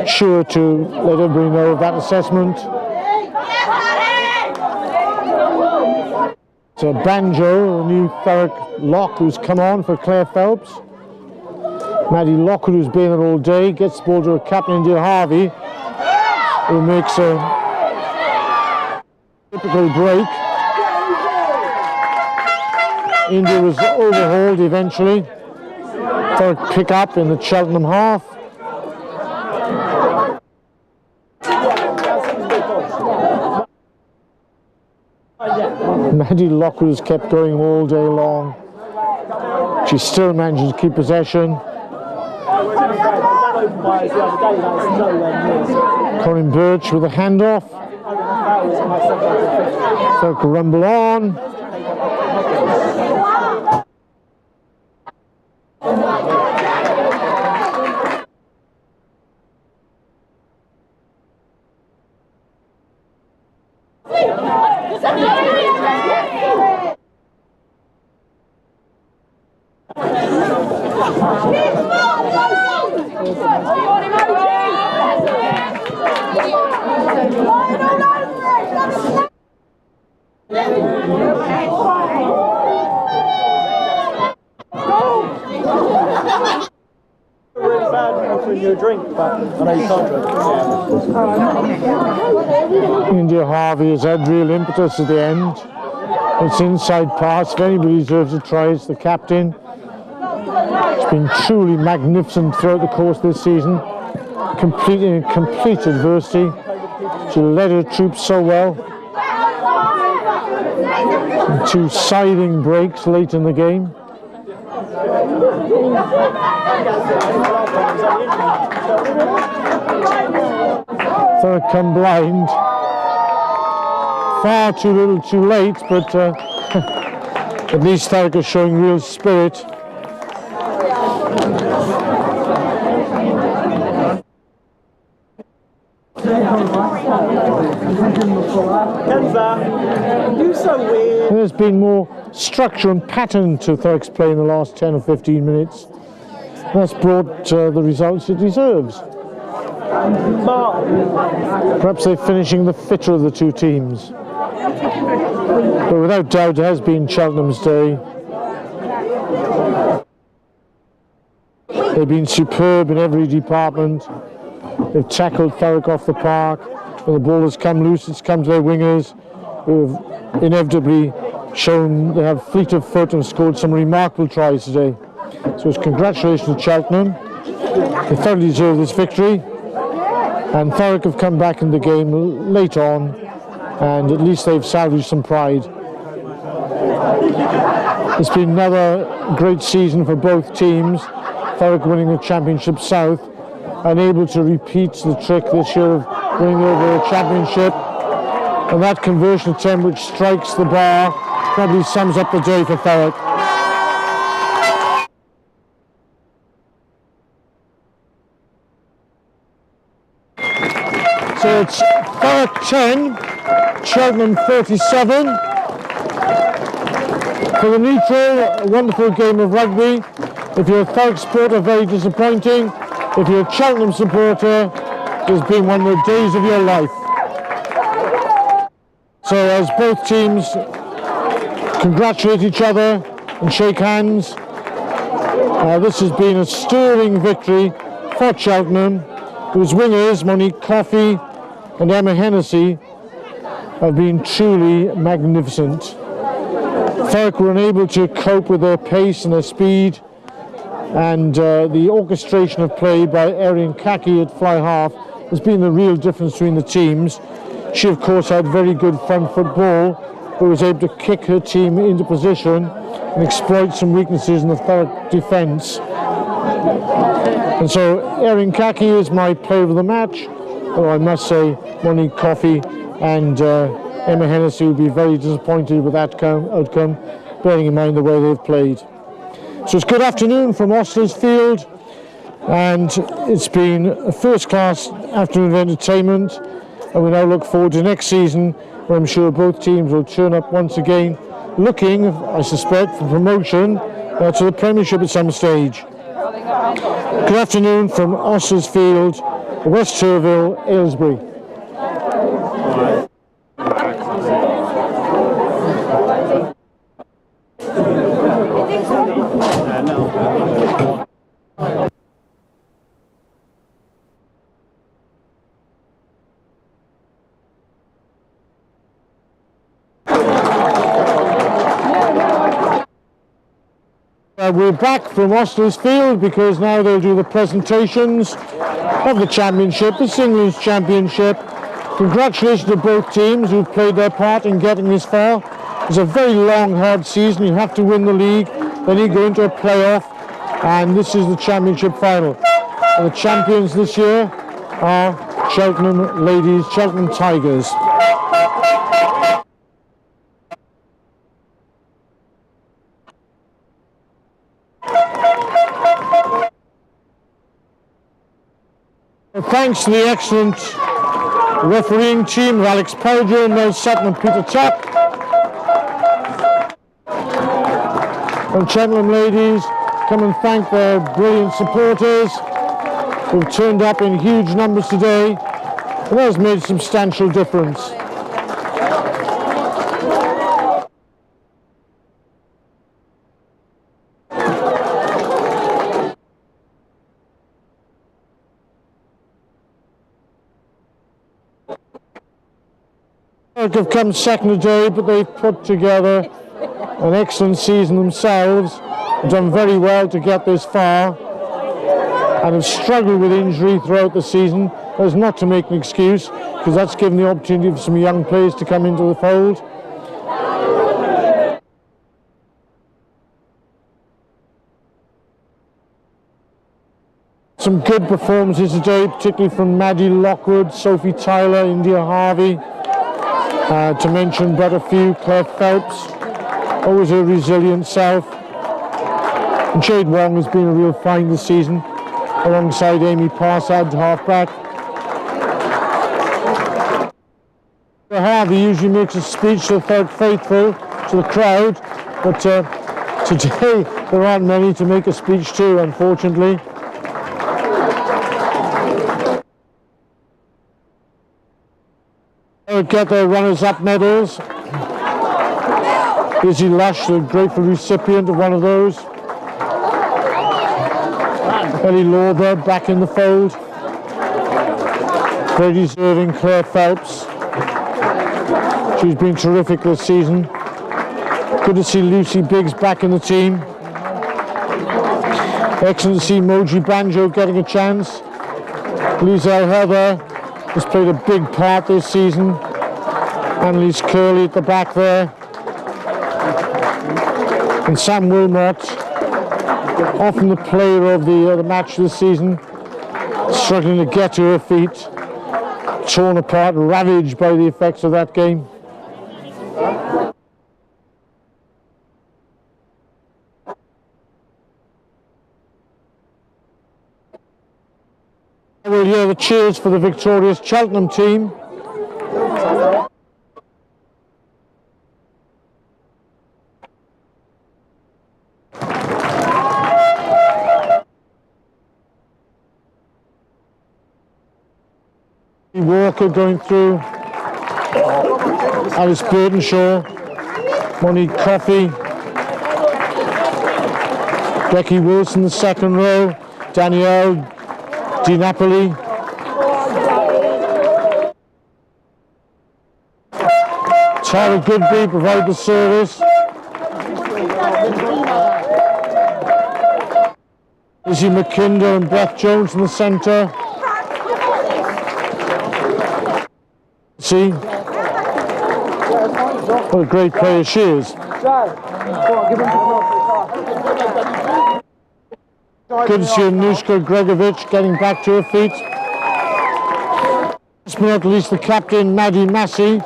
sure to let everybody know of that assessment. So Banjo, the new Thurrock lock who's come on for Claire Phelps. Maddie Lockwood, who's been there all day, gets the ball to her captain India Harvey, who makes a typical break. India was overhauled eventually. Thurrock pick up in the Cheltenham half. Maddie Lockwood has kept going all day long. She still manages to keep possession. Corinne Birch with a handoff. Thurrock rumble on. Really bad offering you a drink, but I know you can't drink. India Harvey has had real impetus at the end. It's inside pass. If anybody deserves a try, it's the captain. It's been truly magnificent throughout the course of this season. Completing complete adversity. She led her troops so well. And 2 scything breaks late in the game. Thurrock come blind. Far too little too late, but at least Thurrock is showing real spirit. You so weird. There's been more structure and pattern to Thurrock's play in the last 10 or 15 minutes. That's brought the results it deserves. Perhaps they're finishing the fitter of the 2 teams. But without doubt, it has been Cheltenham's day. They've been superb in every department. They've tackled Thurrock off the park. When the ball has come loose, it's come to their wingers, who have inevitably shown they have fleet of foot and scored some remarkable tries today. So it's congratulations to Cheltenham. They thoroughly deserve this victory. And Thurrock have come back in the game late on, and at least they've salvaged some pride. It's been another great season for both teams. Thurrock winning the Championship South, and able to repeat the trick this year of winning the overall championship. And that conversion attempt, which strikes the bar, probably sums up the day for Thurrock. So it's Thurrock 10, Cheltenham 37. For the neutral, a wonderful game of rugby. If you're a Thurrock supporter, very disappointing. If you're a Cheltenham supporter, it's been one of the days of your life. So as both teams congratulate each other and shake hands, this has been a stirring victory for Cheltenham, whose wingers, Monique Coffey and Emma Hennessy, have been truly magnificent. Thurrock were unable to cope with their pace and their speed, and the orchestration of play by Erin Kaki at fly half has been the real difference between the teams. She of course had very good front football, but was able to kick her team into position and exploit some weaknesses in the Thurrock defence. And so Erin Kaki is my player of the match, although I must say Monique Coffey and Emma Hennessy would be very disappointed with that outcome, bearing in mind the way they've played. So it's good afternoon from Ostler's Field, and it's been a first-class afternoon of entertainment, and we now look forward to next season, where I'm sure both teams will turn up once again, looking, I suspect, for promotion to the Premiership at some stage. Good afternoon from Ostler's Field, West Turville, Aylesbury. We're back from Ostler's Field because now they'll do the presentations of the championship, the singles championship. Congratulations to both teams who've played their part in getting this far. It's a very long, hard season. You have to win the league, then you go into a playoff, and this is the championship final. And the champions this year are Cheltenham ladies, Cheltenham Tigers. Thanks to the excellent refereeing team of Alex Powder, Mel Sutton and Peter Tuck. And Cheltenham ladies come and thank their brilliant supporters who've turned up in huge numbers today, and that has made a substantial difference. Have come second today, but they've put together an excellent season themselves, have done very well to get this far, and have struggled with injury throughout the season. That is not to make an excuse, because that's given the opportunity for some young players to come into the fold. Some good performances today, particularly from Maddie Lockwood, Sophie Tyler, India Harvey. To mention but a few, Claire Phelps, always a resilient self. And Jade Wong has been a real find this season, alongside Amy Parsad, halfback. Harvey usually makes a speech to the Thurrock faithful, to the crowd, but today there aren't many to make a speech to, unfortunately. Get their runners-up medals. Izzy Lush, the grateful recipient of one of those. Ellie Lawber back in the fold. Very deserving Claire Phelps. She's been terrific this season. Good to see Lucy Biggs back in the team. Excellent to see Moji Banjo getting a chance. Lisa Heather has played a big part this season. Annalise Curley at the back there. And Sam Wilmot, often the player of the match this season, struggling to get to her feet, torn apart, ravaged by the effects of that game. We'll hear the cheers for the victorious Cheltenham team. Walker going through, Alice Burtonshaw, Monique Coffey, Becky Wilson the second row, Danielle Di Napoli, Tara Goodby provide the service, Lizzie McKinder and Beth Jones in the centre. See what a great player she is. Good to see Anushka Gregovic getting back to her feet. Last but not least, the captain Maddie Massey,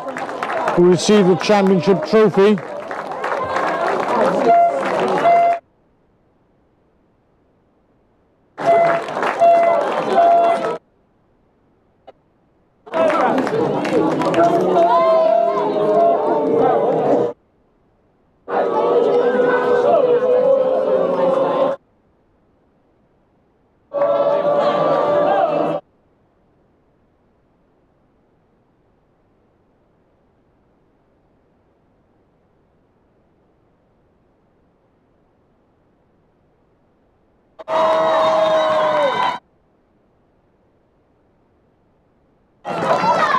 who received the championship trophy.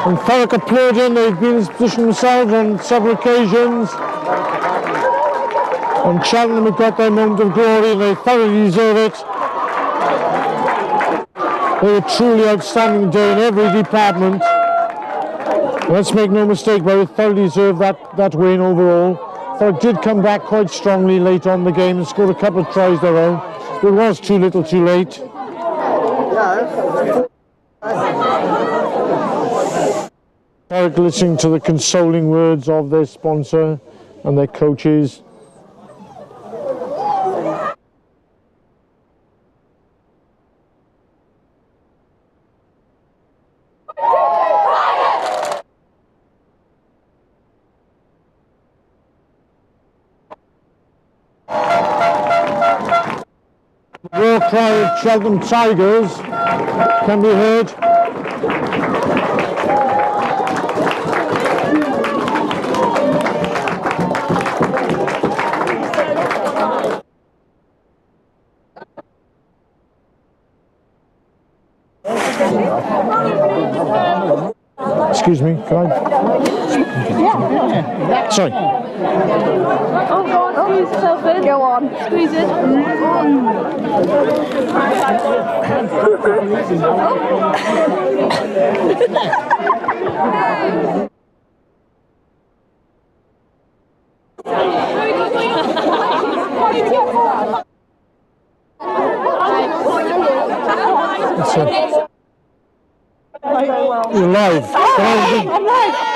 And Thurrock applauding, they've been positioned themselves on several occasions. And Cheltenham have got their moment of glory and they thoroughly deserve it. They were truly outstanding day in every department. Let's make no mistake about it, thoroughly deserved that win overall. Thurrock did come back quite strongly late on the game and scored a couple of tries their own. It was too little too late. Thurrock listening to the consoling words of their sponsor and their coaches. The war cry of Cheltenham Tigers can be heard. Excuse me, can I? Yeah. Sorry. Oh, go on, squeeze yourself in. Go on. Squeeze it. You're live.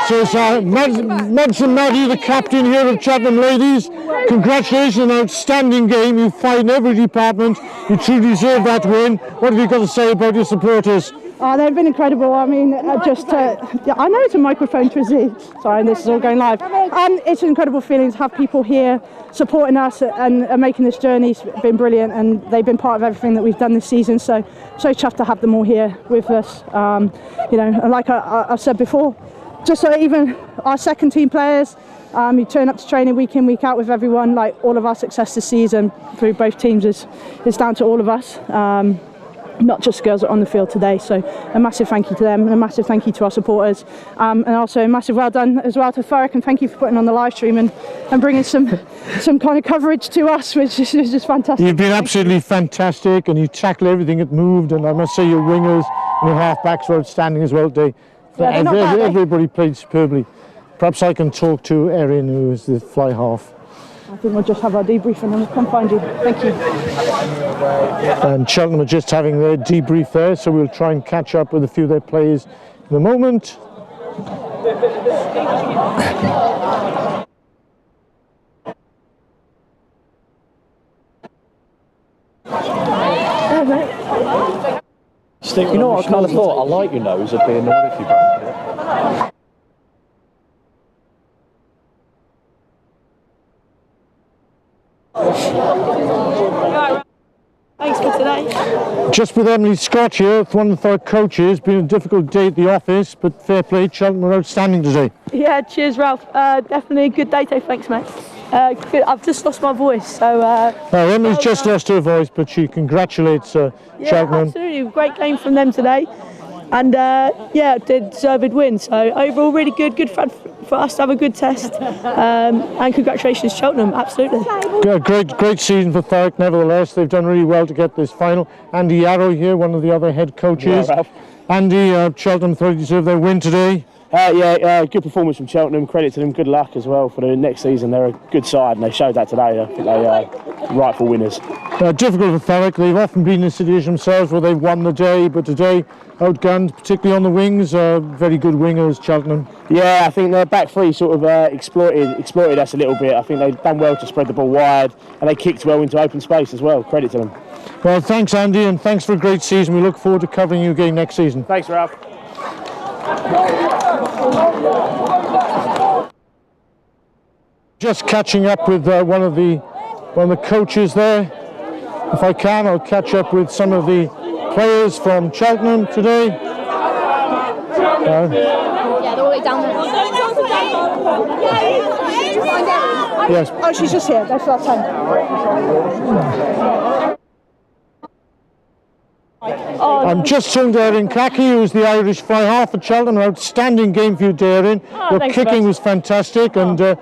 So it's Mads and Maddie, the captain here of Cheltenham Ladies. Congratulations on an outstanding game. You fight in every department. You truly deserve that win. What have you got to say about your supporters? Oh, they've been incredible. I mean, I know it's a microphone, Trizzy. Sorry, and this is all going live. It's an incredible feeling to have people here supporting us and making this journey. It's been brilliant, and they've been part of everything that we've done this season. So chuffed to have them all here with us. You know, and like I've said before, just so even our second team players, who turn up to training week in, week out with everyone. Like all of our success this season through both teams is down to all of us. Not just girls that are on the field today. So a massive thank you to them and a massive thank you to our supporters, and also a massive well done as well to Thurrock, and thank you for putting on the live stream and bringing some kind of coverage to us, which is just fantastic. You've been absolutely fantastic, and you tackled everything that moved, and I must say your wingers and the half-backs were outstanding as well today. Yeah, they're not bad, eh? Everybody played superbly. Perhaps I can talk to Erin, who is the fly half. I think we'll just have our debrief and then we'll come find you. Thank you. And Cheltenham are just having their debrief there, so we'll try and catch up with a few of their players in a moment. You know what I kind of thought? I like your nose, I'd be annoyed if you broke it. Thanks for today. Just with Emily Scott here, one of the Thurrock coaches. Been a difficult day at the office, but fair play, Cheltenham were outstanding today. Yeah, cheers, Ralph. Definitely a good day, thanks, mate. I've just lost my voice, so... Emily's just lost her voice, but she congratulates Cheltenham. Absolutely, great game from them today. And yeah, they deserved win. So overall, really good for us to have a good test. And congratulations, Cheltenham, absolutely. Yeah, great season for Thurrock, nevertheless. They've done really well to get this final. Andy Yarrow here, one of the other head coaches. Yeah, Ralph. Andy, Cheltenham thoroughly deserve their win today. Good performance from Cheltenham. Credit to them. Good luck as well for the next season. They're a good side, and they showed that today. I think they are rightful winners. Difficult for Thurrock. They've often been in situations themselves where they've won the day, but today outgunned, particularly on the wings. Very good wingers, Cheltenham. Yeah, I think their back three sort of exploited us a little bit. I think they've done well to spread the ball wide, and they kicked well into open space as well. Credit to them. Well, thanks, Andy, and thanks for a great season. We look forward to covering you again next season. Thanks, Ralph. Just catching up with one of the coaches there. If I can, I'll catch up with some of the players from Cheltenham today. Yeah, they're all the way down there. Yes. Oh, she's just here. That's that time. I'm just talking to Erin Kaki, who's the Irish fly half at Cheltenham. An outstanding game for you, Erin. Your kicking was fantastic, and I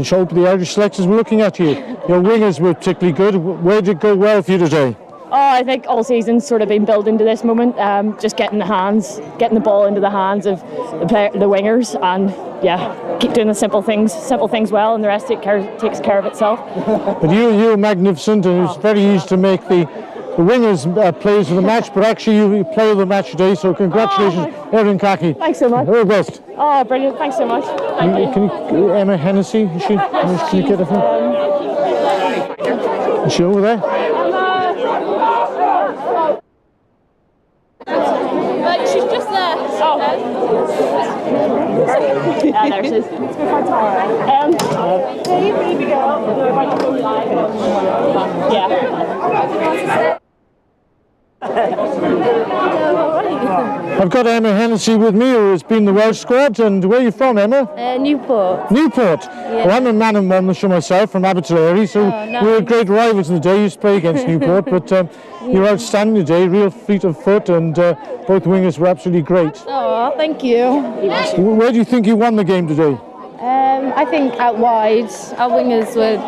hope the Irish selectors were looking at you. Your wingers were particularly good. Where did it go well for you today? I think all season's sort of been building to this moment. Just getting the ball into the hands of the wingers, and yeah, keep doing the simple things well, and the rest takes care of itself. But you were magnificent, and it was very easy to make the wingers players of the match, but actually you play of the match today, so congratulations, Erin Kaki. Thanks so much. All the best. Oh, brilliant, thanks so much. Thank you. Can you, Emma Hennessy, is she? Can you get her? Is she over there? She's just there. Oh. There she is. Hey, baby girl. Yeah. I've got Emma Hennessy with me, who has been the Welsh squad. And where are you from, Emma? Newport. Newport. Yeah. Well, I'm a man and one the show myself from Abertillery, so nice. we were great rivals in the day. You used to play against Newport, but you were outstanding today, real fleet of foot, and both wingers were absolutely great. Oh, thank you. Where do you think you won the game today? I think out wide, our wingers were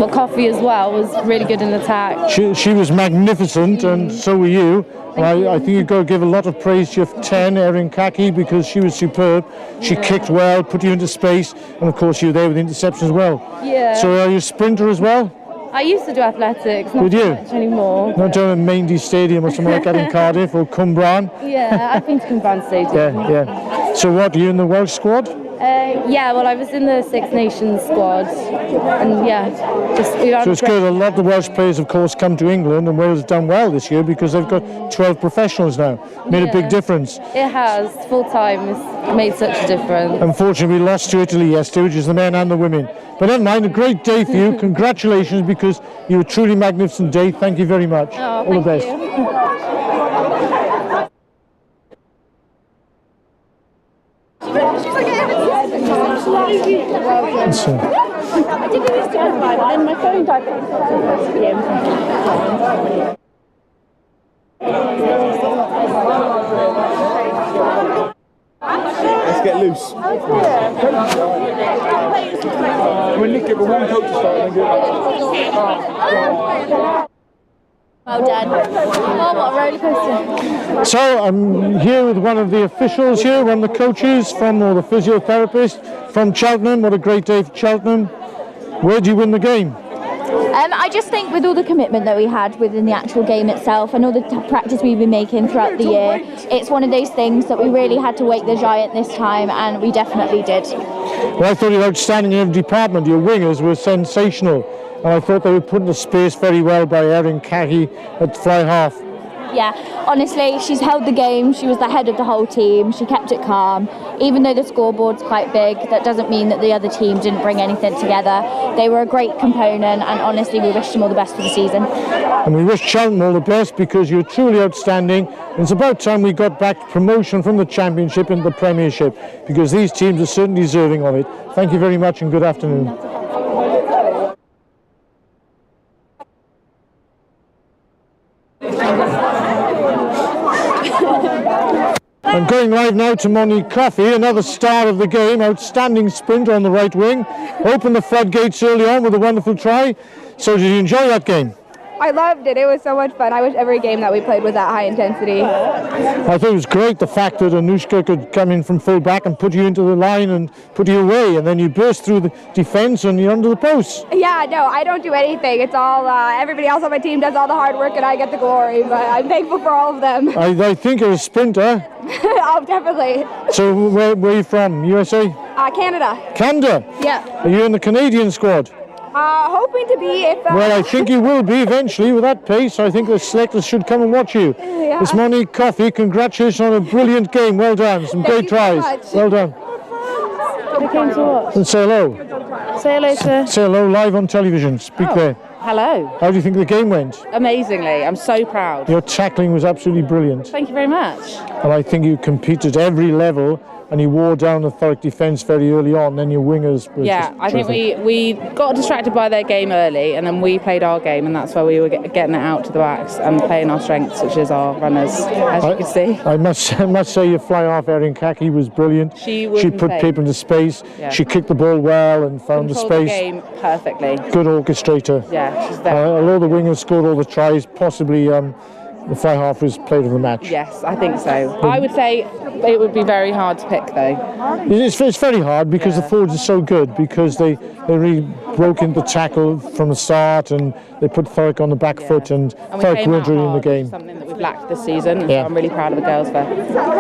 Coffee as well, was really good in attack. She was magnificent, and so were you. I think you've got to give a lot of praise to your 10, Erin Kaki, because she was superb. She kicked well, put you into space, and of course you were there with the interception as well. Yeah. So are you a sprinter as well? I used to do athletics, not Did you? much anymore. Not down at Maindy Stadium or something like that in Cardiff or Cumbraen? Yeah, I've been to Cumbraen Stadium. Yeah. So what, are you in the Welsh squad? Yeah, well, I was in the Six Nations squad, and yeah, So it's good. A lot of the Welsh players, of course, come to England, and Wales have done well this year because they've got 12 professionals now. Made a big difference. It has. Full time has made such a difference. Unfortunately, we lost to Italy yesterday, which is the men and the women. But never mind, a great day for you. Congratulations, because you were a truly magnificent day. Thank you very much. Oh, all the best. So. I did this to everyone, and then my phone died. Let's get loose. We'll nick it with one coach to start and then go. Well done. Oh, what a roller coaster. So I'm here with one of the officials here, one of the coaches or the physiotherapist from Cheltenham. What a great day for Cheltenham. Where do you win the game? I just think with all the commitment that we had within the actual game itself and all the practice we've been making throughout the year, it's one of those things that we really had to wake the giant this time, and we definitely did. Well, I thought you were outstanding in every department. Your wingers were sensational, and I thought they were put into space very well by Erin Caggy at fly half. Yeah, honestly, she's held the game. She was the head of the whole team. She kept it calm. Even though the scoreboard's quite big, that doesn't mean that the other team didn't bring anything together. They were a great component, and honestly, we wish them all the best for the season. And we wish Cheltenham all the best, because you're truly outstanding. And it's about time we got back promotion from the Championship into the Premiership, because these teams are certainly deserving of it. Thank you very much, and good afternoon. I'm going live now to Monique Coffey, another star of the game, outstanding sprint on the right wing. Opened the floodgates early on with a wonderful try. So did you enjoy that game? I loved it. It was so much fun. I wish every game that we played was at high intensity. I thought it was great, the fact that Anushka could come in from full back and put you into the line and put you away, and then you burst through the defence and you're under the post. Yeah, no, I don't do anything. It's all everybody else on my team does all the hard work and I get the glory, but I'm thankful for all of them. I think you're a sprinter. Oh, definitely. So where are you from? USA? Canada. Canada? Yeah. Are you in the Canadian squad? Hoping to be if... Well, I think you will be eventually with that pace. I think the selectors should come and watch you. Yeah. It's Monique Coffey. Congratulations on a brilliant game. Well done. Some great tries. Well done. We came to watch. And say hello. Say hello to... Say hello live on television. Speak there. Hello. How do you think the game went? Amazingly. I'm so proud. Your tackling was absolutely brilliant. Thank you very much. And I think you competed at every level, and you wore down the Thurrock defence very early on. Then your wingers were Yeah, I think we got distracted by their game early, and then we played our game, and that's where we were getting it out to the backs and playing our strengths, which is our runners, as you can see. I must say your fly half Erin Caggy was brilliant. She put people into space. Yeah. She kicked the ball well and found the space. The game perfectly. Good orchestrator. Yeah, she's there. Although the wingers scored all the tries, possibly the fly half was player of the match. Yes, I think so. I would say it would be very hard to pick, though. It's very hard, because the forwards are so good, because they really broke into tackle from the start, and they put Thurrock on the back foot, and Thurrock weren't really in the game. Something that we've lacked this season, and Yeah. so I'm really proud of the girls for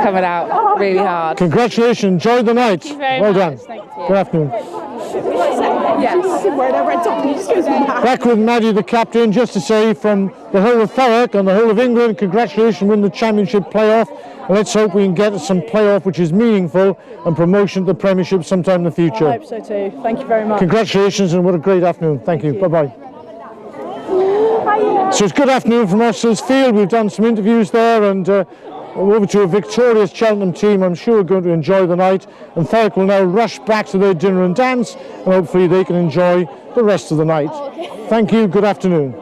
coming out really hard. Congratulations, enjoy the night. Thank you very Well much. done. Thank you. Good afternoon. Yes. Back with Maddie, the captain, just to say from the whole of Thurrock and the whole of England, congratulations, win the Championship playoff. And let's hope we can get some playoff which is meaningful and promotion to the Premiership sometime in the future. I hope so too. Thank you very much. Congratulations, and what a great afternoon. Thank you. Bye-bye. So it's good afternoon from Ostler's Field. We've done some interviews there, and we're over to a victorious Cheltenham team. I'm sure we're going to enjoy the night, and Thurrock will now rush back to their dinner and dance, and hopefully they can enjoy the rest of the night. Thank you. Good afternoon.